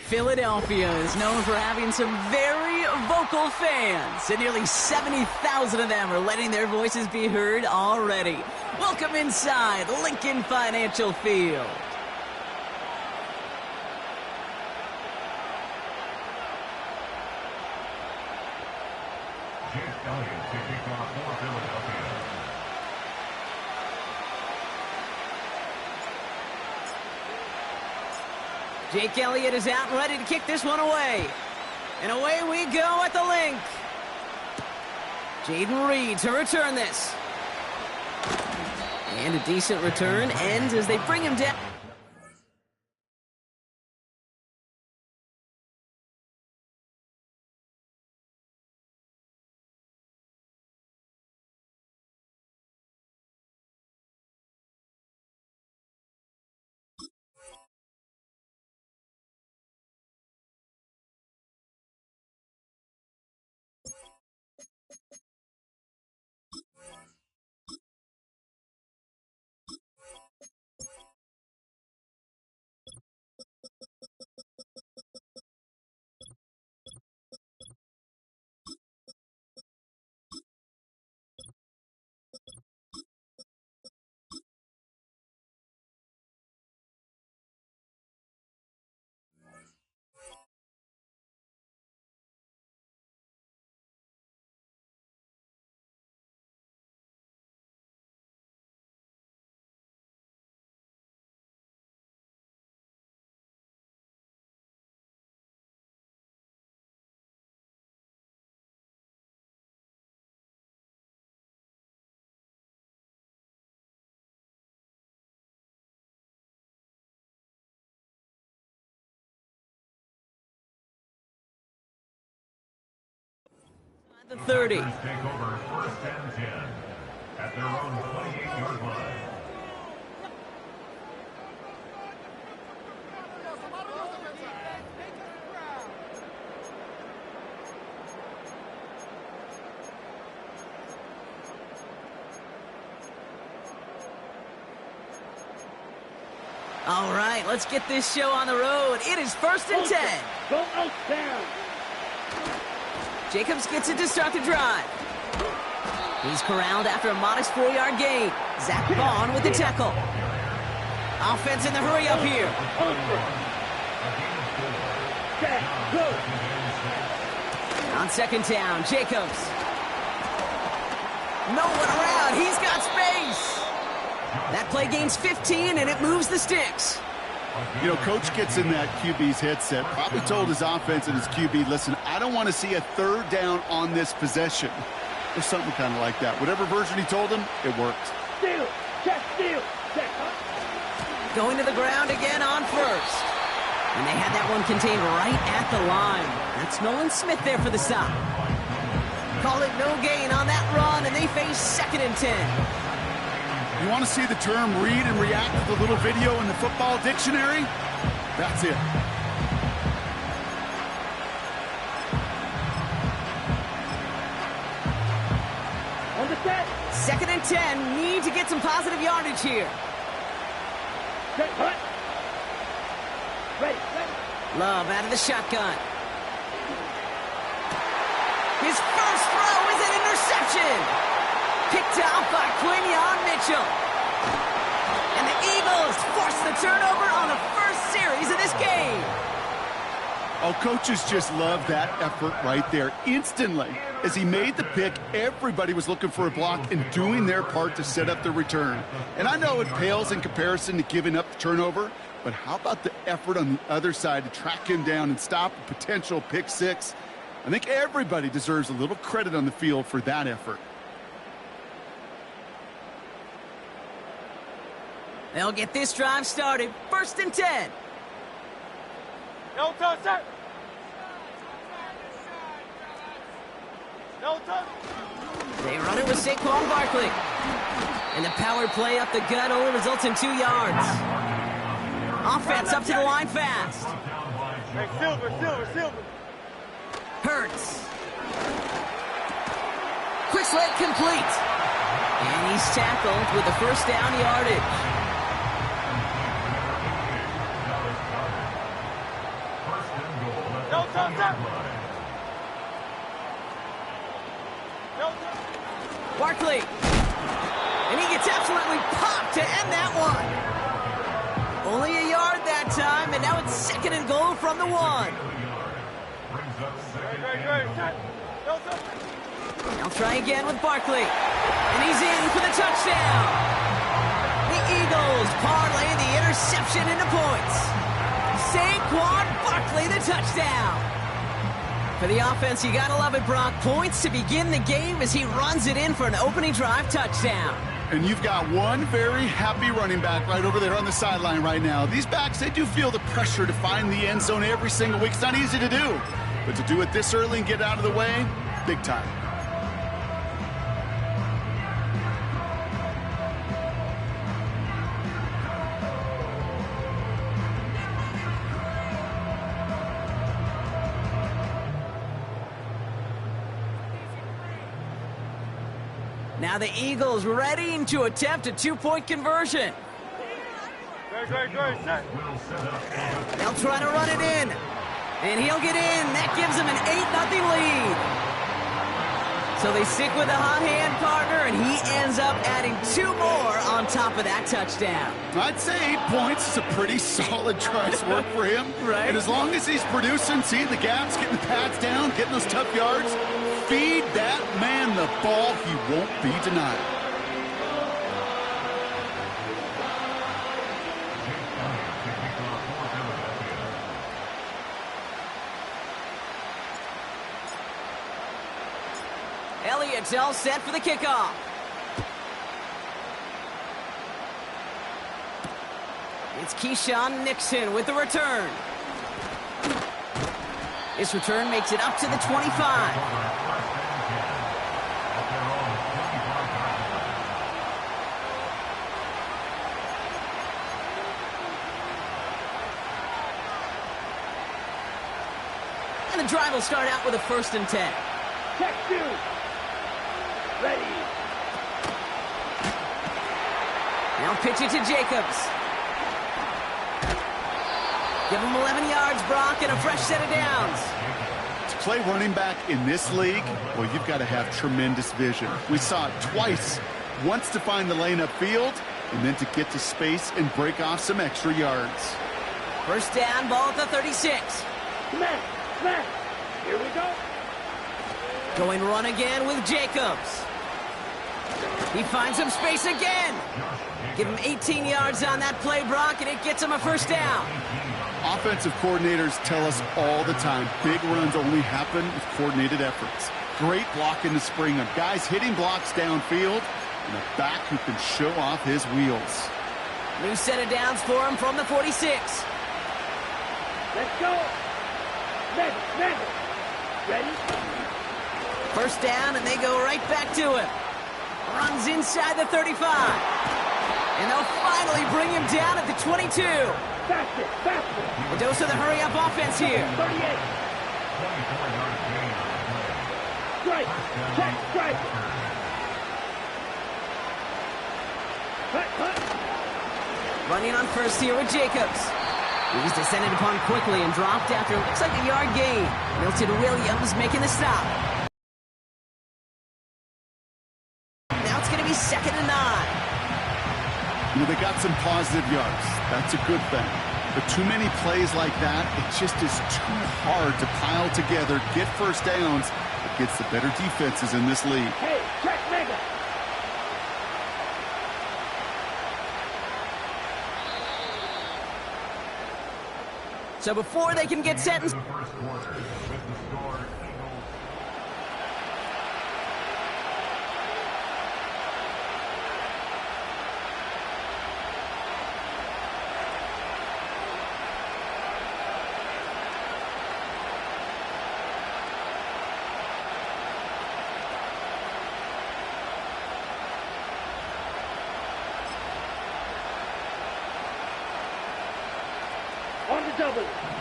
Philadelphia is known for having some very vocal fans, and nearly 70,000 of them are letting their voices be heard already. Welcome inside Lincoln Financial Field. Jake Elliott to kick off for Philadelphia. Jake Elliott is out and ready to kick this one away. And away we go at the link. Jaden Reed to return this. And a decent return ends as they bring him down. The 30. Packers take over 1st and 10 at their own 28-yard line. All right, let's get this show on the road. It is 1st and 10. Go out down. Jacobs gets it to start the drive. He's corralled after a modest 4-yard gain. Zach Vaughn with the tackle. Offense in the hurry up here. On 2nd down, Jacobs. No one around. He's got space. That play gains 15, and it moves the sticks. You know, Coach gets in that QB's headset, probably told his offense and his QB, listen, I don't want to see a 3rd down on this possession. Or something kind of like that. Whatever version he told him, it worked. Steal. Check steal. Check. Going to the ground again on 1st. And they had that one contained right at the line. That's Nolan Smith there for the stop. Call it no gain on that run, and they face 2nd and 10. You want to see the term read and react to the little video in the football dictionary? That's it. On the set. 2nd and 10. Need to get some positive yardage here. Set. Hut. Ready. Love out of the shotgun. His first throw is an interception. Picked off by Quinyon Mitchell. And the Eagles force the turnover on the first series of this game. Oh, coaches just love that effort right there. Instantly, as he made the pick, everybody was looking for a block and doing their part to set up the return. And I know it pales in comparison to giving up the turnover, but how about the effort on the other side to track him down and stop a potential pick 6? I think everybody deserves a little credit on the field for that effort. They'll get this drive started. 1st and 10. No touch, sir. No touch. They run it with Saquon Barkley. And the power play up the gut only results in 2 yards. Offense up to the line fast. Hey, Silver. Hurts. Quick slant complete. And he's tackled with the 1st down yardage. No touch, sir. No touch. Barkley. And he gets absolutely popped to end that one. Only a yard that time, and now it's 2nd and goal from the 1. Great. No touch. They'll try again with Barkley. And he's in for the touchdown. The Eagles parlay the interception into points. Saquon Barkley, the touchdown. For the offense, you gotta love it, Brock. Points to begin the game as he runs it in for an opening drive touchdown. And you've got one very happy running back right over there on the sideline right now. These backs, they do feel the pressure to find the end zone every single week. It's not easy to do. But to do it this early and get out of the way, big time. Now the Eagles readying to attempt a 2-point conversion. Great, sir. They'll try to run it in. And he'll get in. That gives them an 8-0 lead. So they stick with the hot hand partner, and he ends up adding 2 more on top of that touchdown. I'd say 8 points is a pretty solid try's work for him. Right. And as long as he's producing, seeing the gaps, getting the pads down, getting those tough yards, feed that man the ball, he won't be denied. Elliott's all set for the kickoff. It's Keyshawn Nixon with the return. This return makes it up to the 25. And the drive will start out with a 1st and 10. Check 2. Ready. Now pitch it to Jacobs. Give him 11 yards, Brock, and a fresh set of downs. To play running back in this league, well, you've got to have tremendous vision. We saw it twice. Once to find the lane upfield, and then to get to space and break off some extra yards. 1st down, ball at the 36. Smash. Here we go. Going run again with Jacobs. He finds some space again. Give him 18 yards on that play, Brock, and it gets him a 1st down. Offensive coordinators tell us all the time, big runs only happen with coordinated efforts. Great block in the spring of guys hitting blocks downfield, and a back who can show off his wheels. New set of downs for him from the 46. Let's go. Ready. Ready. 1st down, and they go right back to him. Runs inside the 35. And they'll finally bring him down at the 22. Faster. A dose of the hurry-up offense here. 38. Strike. Check. Strike. Cut. Running on 1st here with Jacobs. He was descended upon quickly and dropped after looks like a yard gain. Milton Williams making the stop. Now it's going to be 2nd and 9. You know, they got some positive yards. That's a good thing. But too many plays like that, it just is too hard to pile together, get 1st downs against the better defenses in this league. Hey, check mega. So before they can get sentenced, The first quarter with the score, Eagles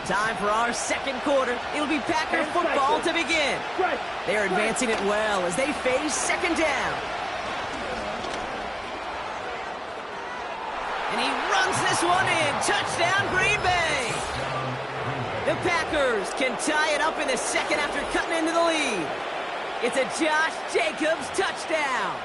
Time for our second quarter. It'll be Packer football to begin. They're advancing it well as they face second down. And he runs this one in. Touchdown, Green Bay. The Packers can tie it up in the second after cutting into the lead. It's a Josh Jacobs touchdown.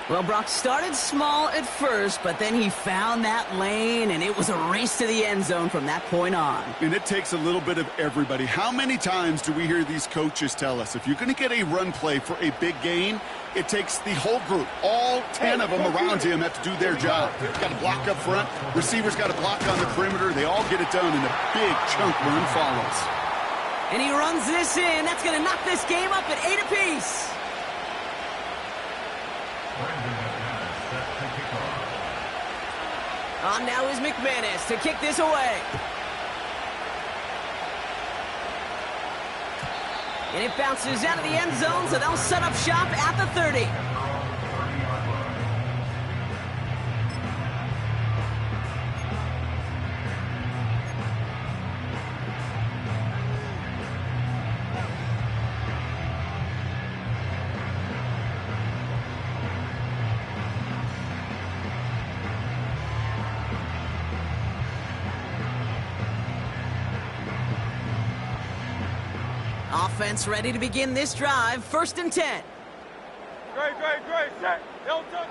Well, Brock started small at first, but then he found that lane, and it was a race to the end zone from that point on. And it takes a little bit of everybody. How many times do we hear these coaches tell us, if you're going to get a run play for a big gain, it takes the whole group. All 10 of them around him have to do their job. Got to block up front. Receivers got to block on the perimeter. They all get it done, and a big chunk run follows. And he runs this in. That's going to knock this game up at 8 apiece. On now is McManus to kick this away. And it bounces out of the end zone, so they'll set up shop at the 30. Offense ready to begin this drive. 1st and 10. Great. Set. Delta.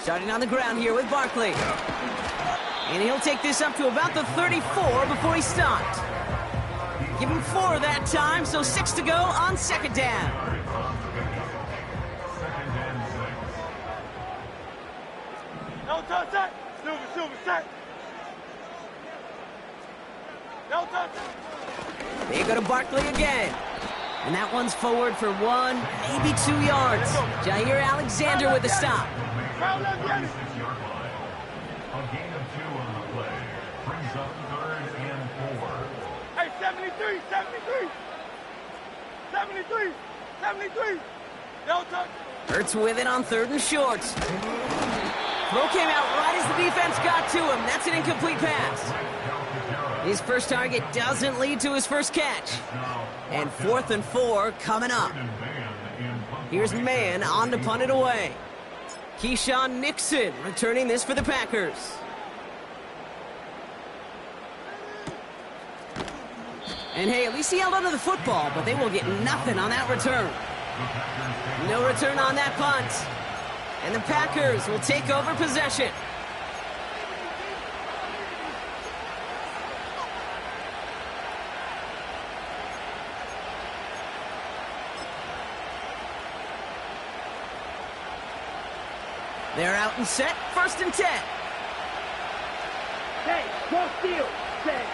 Starting on the ground here with Barkley. And he'll take this up to about the 34 before he stopped. Give him 4 that time, so 6 to go on second down. Delta, set. Silver, set. Delta. They go to Barkley again. And that one's forward for 1, maybe 2 yards. Jair Alexander with the stop. Foul left, yes. 6-yard line. A gain of 2 on the play. Brings up 3rd and 4. Hey, 73. 73. Delta. Hurts with it on 3rd and short. Throw came out right as the defense got to him. That's an incomplete pass. His first target doesn't lead to his first catch. And 4th and 4 coming up. Here's Mann on to punt it away. Keyshawn Nixon returning this for the Packers. And hey, at least he held onto the football, but they will get nothing on that return. No return on that punt. And the Packers will take over possession. They're out and set. 1st and 10. Hey, cross field. Set.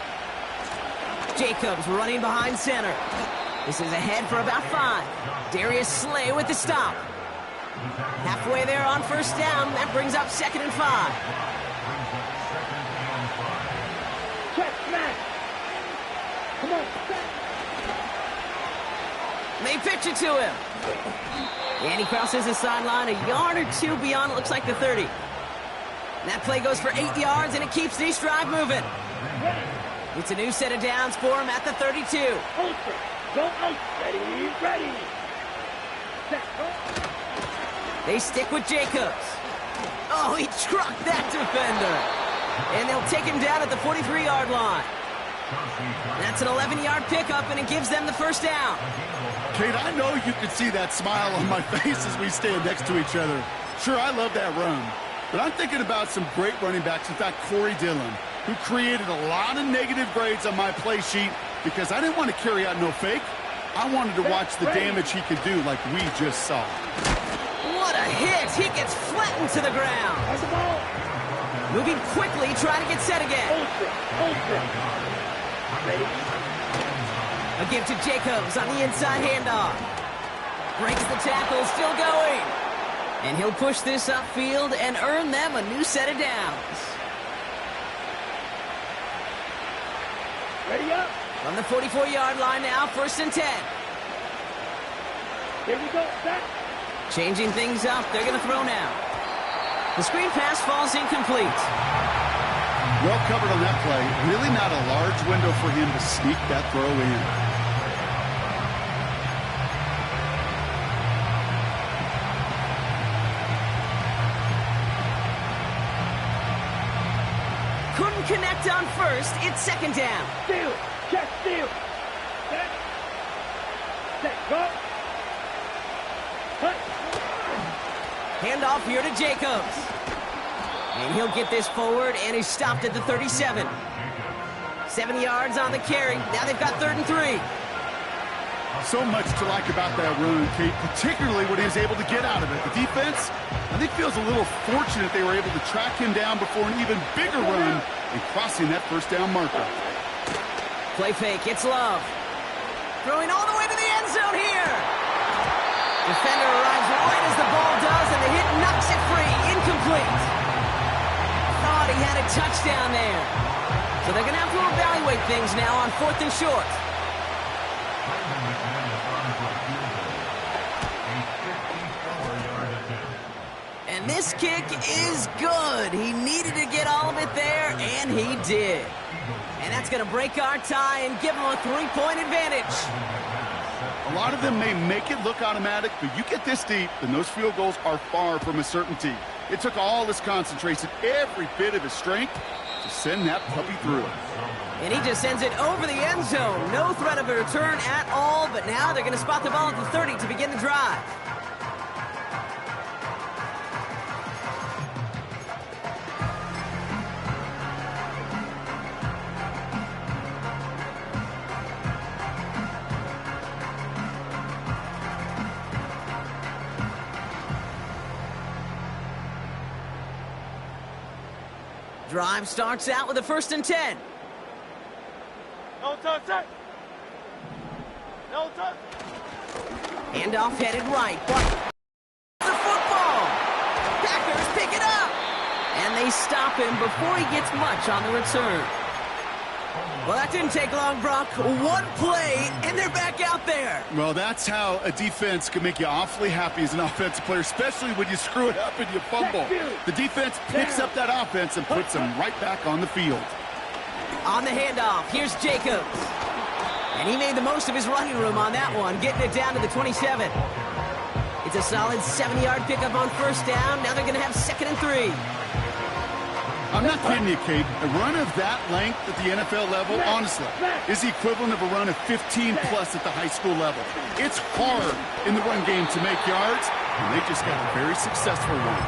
Jacobs running behind center. This is ahead for about 5. Darius Slay with the stop. Halfway there on 1st down. That brings up 2nd and 5. Check, smash. Come on, set. They pitch it to him. And he crosses the sideline a yard or 2 beyond, it looks like the 30. That play goes for 8 yards, and it keeps this drive moving. It's a new set of downs for him at the 32. Ultra. Go out. Ready. Set. Go. They stick with Jacobs. Oh, he trucked that defender. And they'll take him down at the 43-yard line. That's an 11-yard pickup, and it gives them the 1st down. Kate, I know you can see that smile on my face as we stand next to each other. Sure, I love that run. But I'm thinking about some great running backs. In fact, Corey Dillon, who created a lot of negative grades on my play sheet because I didn't want to carry out no fake. I wanted to watch the damage he could do like we just saw. What a hit! He gets flattened to the ground. Moving quickly, trying to get set again. Ultra. Ready. A give to Jacobs on the inside handoff. Breaks the tackle, still going. And he'll push this upfield and earn them a new set of downs. Ready up. From the 44-yard line now, 1st and 10. Here we go. Set. Changing things up, they're going to throw now. The screen pass falls incomplete. Well covered on that play. Really not a large window for him to sneak that throw in. Couldn't connect on first. It's second down. Steal. Check steal. Set. Set. Go. Cut. Handoff here to Jacobs. And he'll get this forward, and he's stopped at the 37. 7 yards on the carry. Now they've got 3rd and 3. So much to like about that run, Kate, particularly when he was able to get out of it. The defense, I think, feels a little fortunate they were able to track him down before an even bigger run and crossing that first down marker. Play fake. It's Love. Throwing all the way to the end zone here. Defender arrives right as the ball does, and the hit knocks it free. Incomplete. Thought he had a touchdown there. So they're going to have to evaluate things now on 4th and short. And this kick is good. He needed to get all of it there, and he did. And that's going to break our tie and give him a 3-point advantage. A lot of them may make it look automatic, but you get this deep, and those field goals are far from a certainty. It took all his concentration, every bit of his strength, to send that puppy through. And he just sends it over the end zone. No threat of a return at all, but now they're going to spot the ball at the 30 to begin the drive. Drive starts out with a 1st and 10. No touch, set. No touch. Handoff headed right, but the football. Packers pick it up. And they stop him before he gets much on the return. Well, that didn't take long, Brock. One play, and they're back out there. Well, that's how a defense can make you awfully happy as an offensive player, especially when you screw it up and you fumble. The defense picks up that offense and puts them right back on the field. On the handoff, here's Jacobs. And he made the most of his running room on that one, getting it down to the 27. It's a solid 70-yard pickup on 1st down. Now they're going to have 2nd and 3. I'm not kidding you, Kate. A run of that length at the NFL level, honestly, is the equivalent of a run of 15-plus at the high school level. It's hard in the run game to make yards, and they just got a very successful one.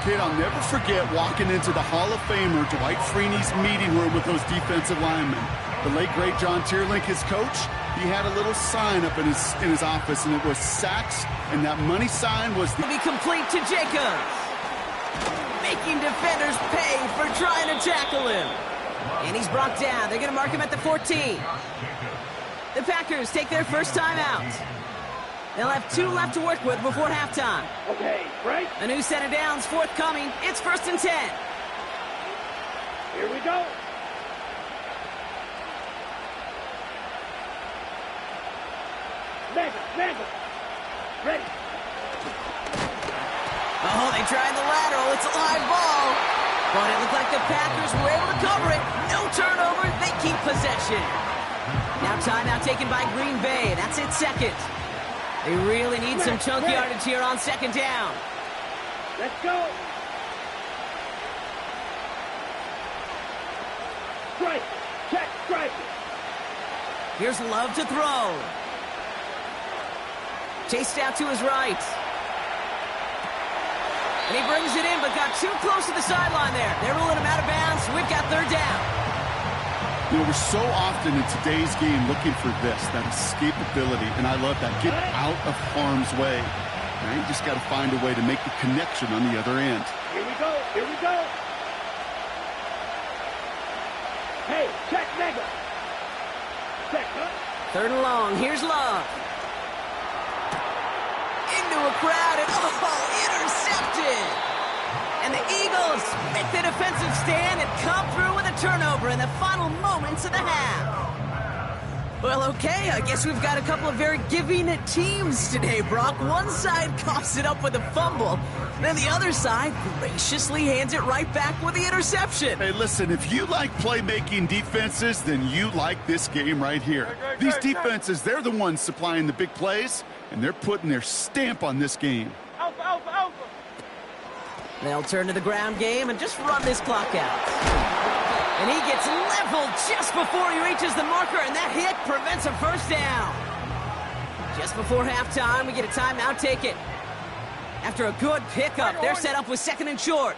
Kate, I'll never forget walking into the Hall of Famer Dwight Freeney's meeting room with those defensive linemen. The late, great John Tierlink, his coach, he had a little sign up in his office, and it was sacks, and that money sign was the... Be complete to Jacobs. Making defenders pay for trying to tackle him. And he's brought down. They're going to mark him at the 14. The Packers take their first time out. They'll have 2 left to work with before halftime. Okay, right? A new set of downs forthcoming. It's 1st and 10. Here we go. Mega. Ready. Oh, they tried the lateral. It's a live ball. But it looked like the Packers were able to cover it. No turnover. They keep possession. Now timeout taken by Green Bay. That's it, 2nd. They really need some chunk yardage here on 2nd down. Let's go. Strike. Check. Strike. Here's Love to throw. Chased out to his right. And he brings it in, but got too close to the sideline there. They're ruling him out of bounds. We've got 3rd down. You know, we're so often in today's game looking for this, that escapability, and I love that. Get out of harm's way. Now you just got to find a way to make the connection on the other end. Here we go. Hey, check Mega. Check, huh? 3rd and long. Here's Love. Into a crowd, and intercepted. And the Eagles make the defensive stand and come through with a turnover in the final moments of the half. Well, okay, I guess we've got a couple of very giving teams today, Brock. One side coughs it up with a fumble, then the other side graciously hands it right back with the interception. Hey, listen, if you like playmaking defenses, then you like this game right here. These defenses, they're the ones supplying the big plays, and they're putting their stamp on this game. Alpha, alpha, alpha. They'll turn to the ground game and just run this clock out. And he gets leveled just before he reaches the marker, and that hit prevents a first down. Just before halftime, we get a timeout taken. After a good pickup, they're set up with 2nd and short.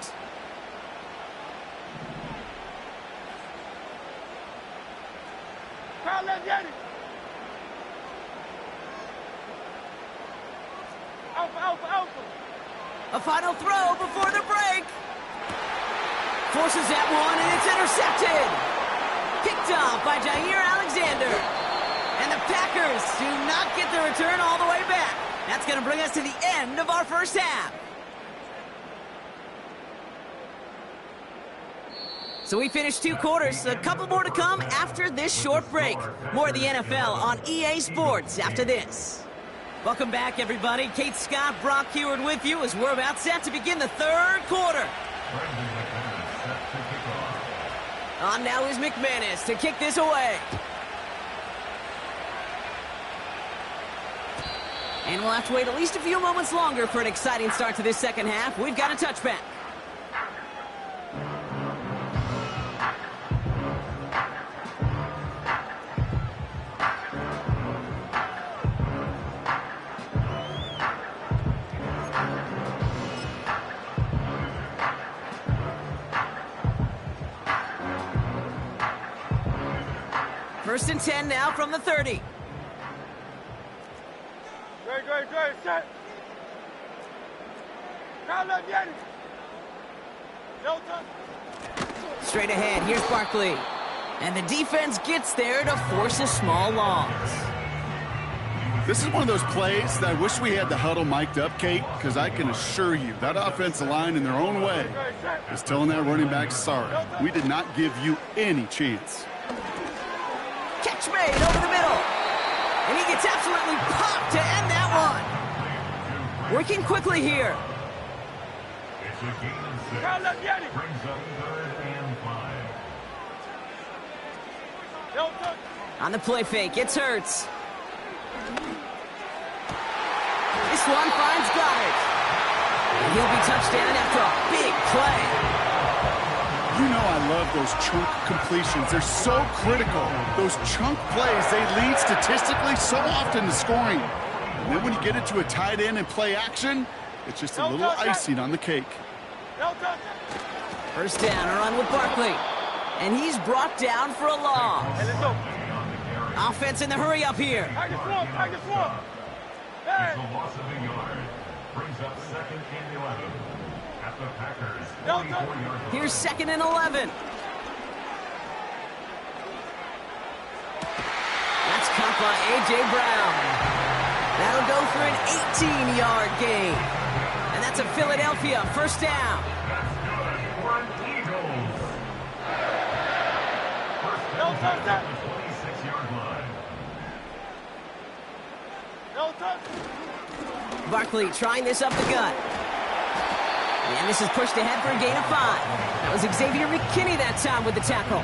Alpha, alpha, alpha. A final throw before the break. Forces that one, and it's intercepted. Picked off by Jair Alexander. And the Packers do not get the return all the way back. That's going to bring us to the end of our first half. So we finished 2 quarters. A couple more to come after this short break. More of the NFL on EA Sports after this. Welcome back, everybody. Kate Scott, Brock Huard with you as we're about set to begin the 3rd quarter. On now is McManus to kick this away. And we'll have to wait at least a few moments longer for an exciting start to this second half. We've got a touchback. First and 10 now from the 30. Great, set. Straight ahead, here's Barkley. And the defense gets there to force a small loss. This is one of those plays that I wish we had the huddle mic'd up, Kate, because I can assure you that offensive line in their own way is telling that running back, sorry, we did not give you any chance. Catch made over the middle. And he gets absolutely popped to end that one. Working quickly here. It's a gain of 6. Brings up 3rd and 5. On the play fake, it's Hurts. This one finds Goddard. And he'll be touchdown after a big play. You know I love those chunk completions. They're so critical. Those chunk plays, they lead statistically so often to scoring. And then when you get into a tight end and play action, it's just a little icing on the cake. First down, a run with Barkley. And he's brought down for a loss. Offense in the hurry up here. Packers one. It's a loss of a yard. Brings up 2nd and 11. At the Packers 44-yard line. Here's 2nd and 11. That's caught by A.J. Brown. That'll go for an 18-yard gain. And that's a Philadelphia first down. That's good for an Eagles. First down at the 26-yard line. Barkley trying this up the gut. And this is pushed ahead for a gain of 5. That was Xavier McKinney that time with the tackle.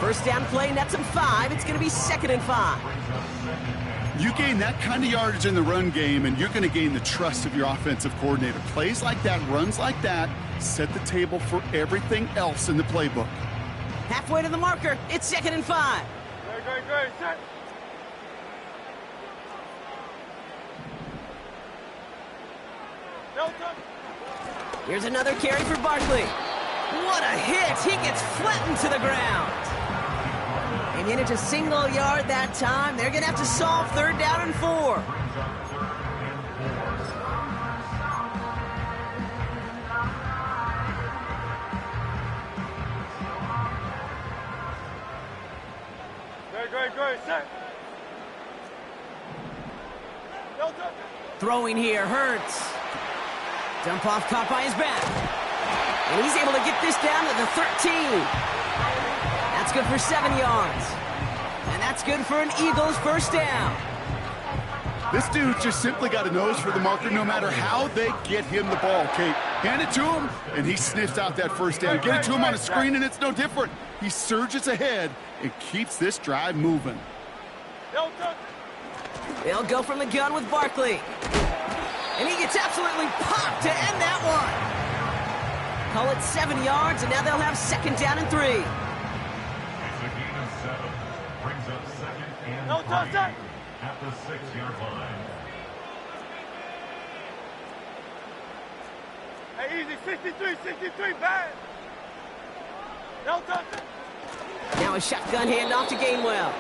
First down play, nets him 5. It's going to be 2nd and 5. You gain that kind of yardage in the run game, and you're going to gain the trust of your offensive coordinator. Plays like that, runs like that, set the table for everything else in the playbook. Halfway to the marker. It's 2nd and 5. Great, set. Here's another carry for Barkley. What a hit! He gets flattened to the ground. And in it a single yard that time. They're going to have to solve 3rd down and 4. Great, set. Throwing here, Hurts. Dump off caught by his back. And he's able to get this down to the 13. That's good for 7 yards. And that's good for an Eagles first down. This dude's just simply got a nose for the marker no matter how they get him the ball, Kate. Hand it to him, and he sniffs out that first down. Get it to him on a screen, and it's no different. He surges ahead and keeps this drive moving. They'll go from the gun with Barkley. And he gets absolutely popped to end that one. Call it 7 yards, and now they'll have second down and 3. It's a gain of 7. Brings up second and 3 at the 6-yard line. Hey, easy, 63, bad. No touch. Now a shotgun handoff to Gainwell.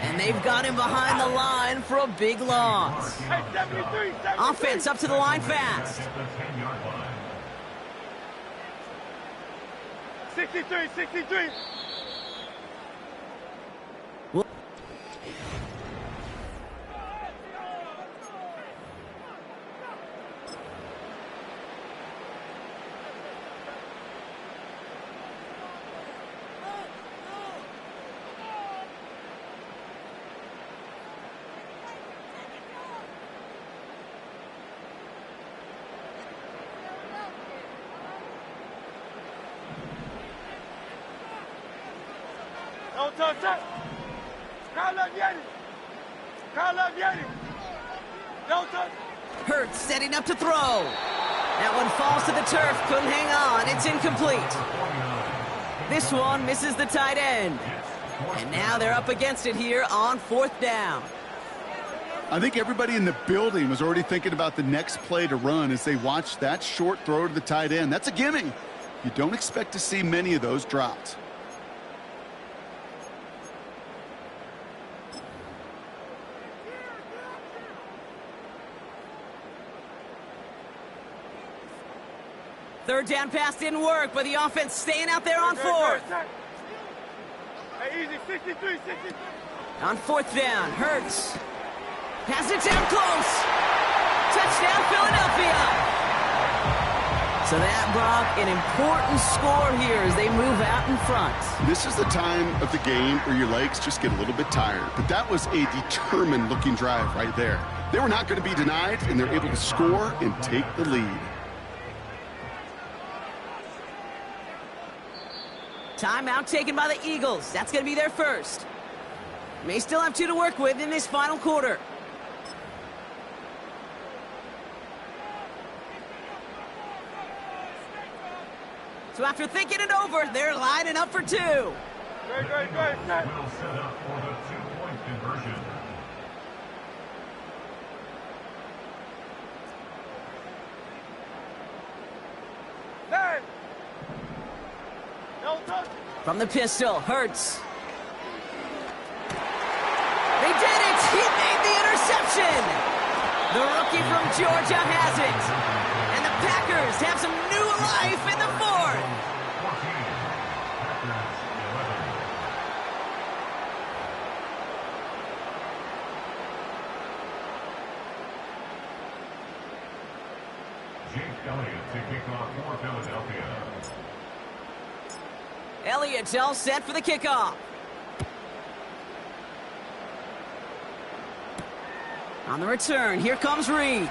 And they've got him behind the line for a big loss. Hey, 73. Offense up to the line fast. At the 10-yard line. 63. No touch. Kyle Yeti. No touch. Hurts setting up to throw. That one falls to the turf. Couldn't hang on. It's incomplete. This one misses the tight end. And now they're up against it here on 4th down. I think everybody in the building was already thinking about the next play to run as they watched that short throw to the tight end. That's a gimme. You don't expect to see many of those dropped. Third down pass didn't work, but the offense staying out there on 4th. Hey, easy, 63. On 4th down, Hurts has it down close. Touchdown, Philadelphia. So that, Brock, an important score here as they move out in front. This is the time of the game where your legs just get a little bit tired. But that was a determined-looking drive right there. They were not going to be denied, and they're able to score and take the lead. Timeout taken by the Eagles. That's going to be their first. May still have 2 to work with in this final quarter. So after thinking it over, they're lining up for 2. Good. Will set up for the 2-point conversion. Hey. No touch. From the pistol, Hurts. They did it! He made the interception! The rookie from Georgia has it. And the Packers have some new life in the 4th. 14. Packers 11. Jake Elliott to kick off for Philadelphia. Elliott's all set for the kickoff. On the return, here comes Reed.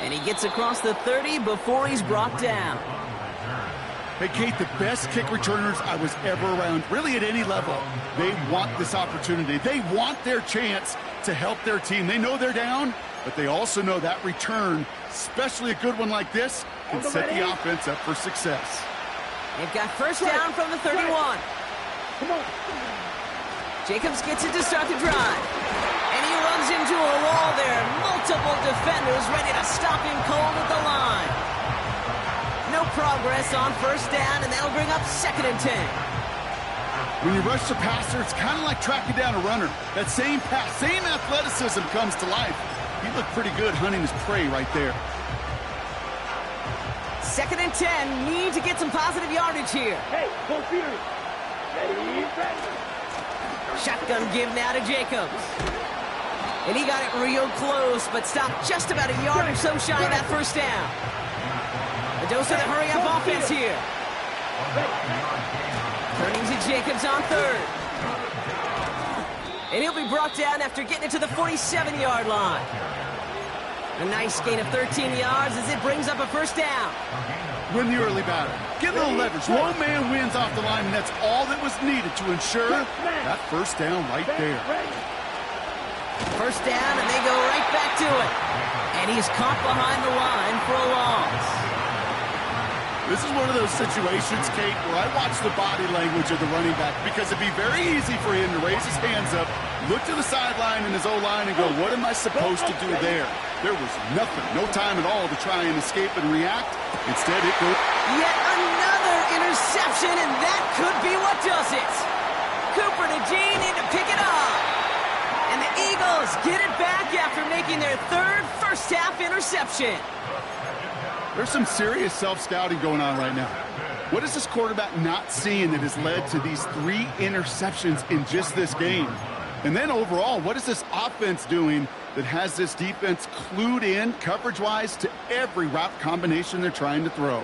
And he gets across the 30 before he's brought down. Hey, Kate, the best kick returners I was ever around, really at any level, they want this opportunity. They want their chance to help their team. They know they're down, but they also know that return, especially a good one like this, can set the offense up for success. They've got first down from the 31. Come on. Jacobs gets it to start the drive. And he runs into a wall there. Multiple defenders ready to stop him cold at the line. No progress on first down, and that'll bring up 2nd and 10. When you rush the passer, it's kind of like tracking down a runner. That same pass, same athleticism comes to life. He looked pretty good hunting his prey right there. 2nd and 10, need to get some positive yardage here. Hey, go Peter. Ready. Shotgun give now to Jacobs. And he got it real close, but stopped just about a yard or so shy of that first down. The dose of the hurry-up offense here. Turning to Jacobs on third. And he'll be brought down after getting it to the 47-yard line. A nice gain of 13 yards as it brings up a first down. Win the early battle. Get a little leverage. One man wins off the line, and that's all that was needed to ensure that first down right there. First down, and they go right back to it. And he's caught behind the line for a loss. This is one of those situations, Kate, where I watch the body language of the running back because it'd be very easy for him to raise his hands up, look to the sideline in his O-line and go, what am I supposed to do there? There was nothing, no time at all to try and escape and react. Instead, it goes. Yet another interception, and that could be what does it. Cooper to Gene in to pick it up. And the Eagles get it back after making their third first-half interception. There's some serious self-scouting going on right now. What is this quarterback not seeing that has led to these 3 interceptions in just this game? And then overall, what is this offense doing that has this defense clued in coverage-wise to every route combination they're trying to throw?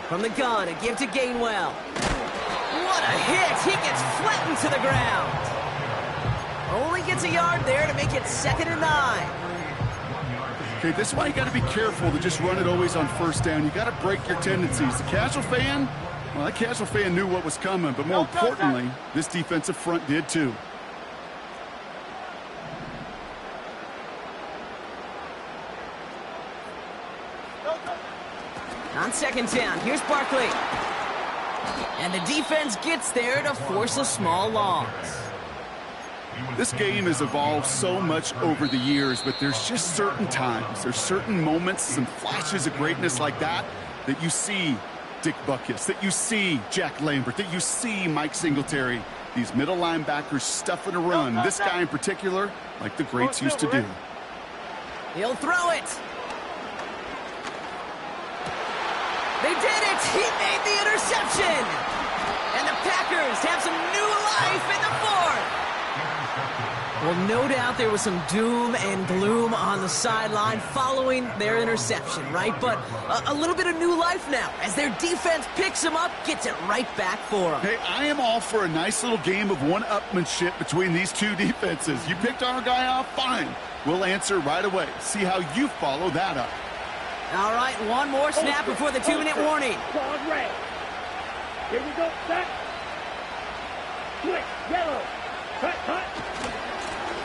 From the gun, a give to Gainwell. What a hit! He gets flattened to the ground. Only gets a yard there to make it 2nd and 9. Okay, this is why you got to be careful to just run it always on first down. You got to break your tendencies. The casual fan, well, that casual fan knew what was coming, but more importantly, this defensive front did too. On 2nd down, here's Barkley. And the defense gets there to force a small loss. This game has evolved so much over the years, but there's just certain times, there's certain moments, some flashes of greatness like that you see Dick Butkus, that you see Jack Lambert, that you see Mike Singletary. These middle linebackers stuffing a run. This guy in particular, like the greats used to do. He'll throw it. They did it! He made the interception! And the Packers have some new life in the 4th! Well, no doubt there was some doom and gloom on the sideline following their interception, right? But a little bit of new life now as their defense picks them up, gets it right back for them. Hey, I am all for a nice little game of one-upmanship between these two defenses. You picked our guy off, fine. We'll answer right away. See how you follow that up. All right, one more snap before the 2-minute warning. Quad red. Here we go, set. Switch, yellow. Cut.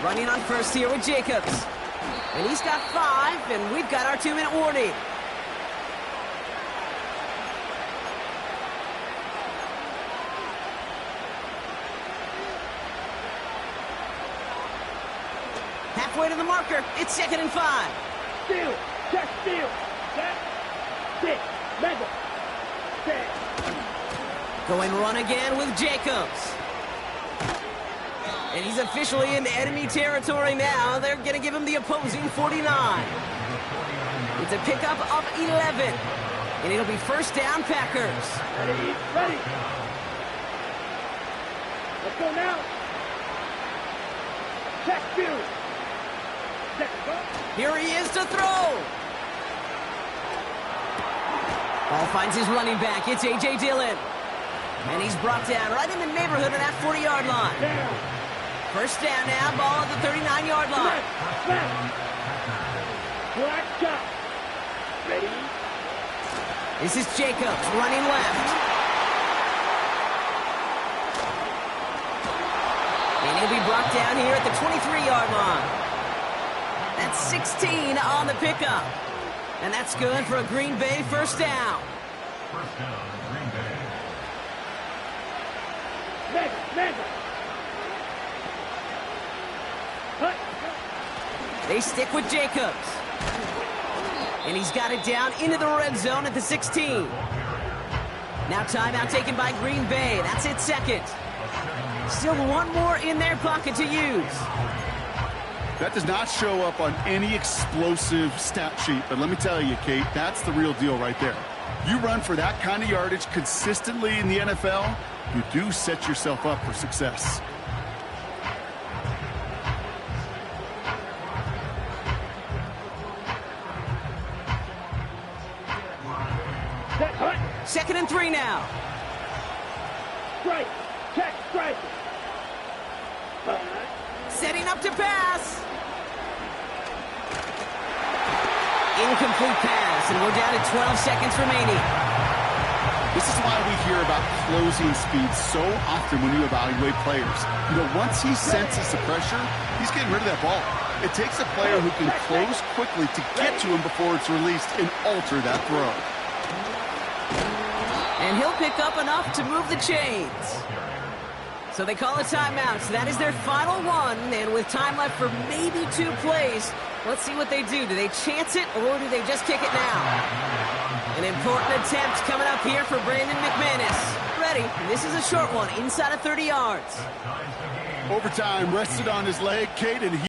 Running on first here with Jacobs. And he's got 5, and we've got our 2-minute warning. Halfway to the marker, it's 2nd and 5. Steal, check, steal. Set. 6, mega. 6. Going run again with Jacobs. And he's officially in enemy territory now. They're going to give him the opposing 49. It's a pickup of 11. And it'll be first down, Packers. Ready. Let's go now. Check, steal. Here he is to throw. Ball finds his running back. It's A.J. Dillon. And he's brought down right in the neighborhood of that 40-yard line. First down now, ball at the 39-yard line. Black shot. Ready? This is Jacobs running left. And he'll be brought down here at the 23-yard line. That's 16 on the pickup. And that's good for a Green Bay first down. First down, Green Bay. Mega. They stick with Jacobs. And he's got it down into the red zone at the 16. Now timeout taken by Green Bay. That's it, 2nd. Still one more in their pocket to use. That does not show up on any explosive stat sheet, but let me tell you, Kate, that's the real deal right there. You run for that kind of yardage consistently in the NFL, you do set yourself up for success. 2nd and 3 now. Strike. Check. Strike. Setting up to pass. Incomplete pass, and we're down to 12 seconds remaining. This is why we hear about closing speed so often when you evaluate players. You know, once he senses the pressure, he's getting rid of that ball. It takes a player who can close quickly to get to him before it's released and alter that throw. And he'll pick up enough to move the chains. So they call a timeout. So that is their final one. And with time left for maybe 2 plays, let's see what they do. Do they chance it, or do they just kick it now? An important attempt coming up here for Brandon McManus. Ready. This is a short one, inside of 30 yards. Overtime rested on his leg, Kate, and he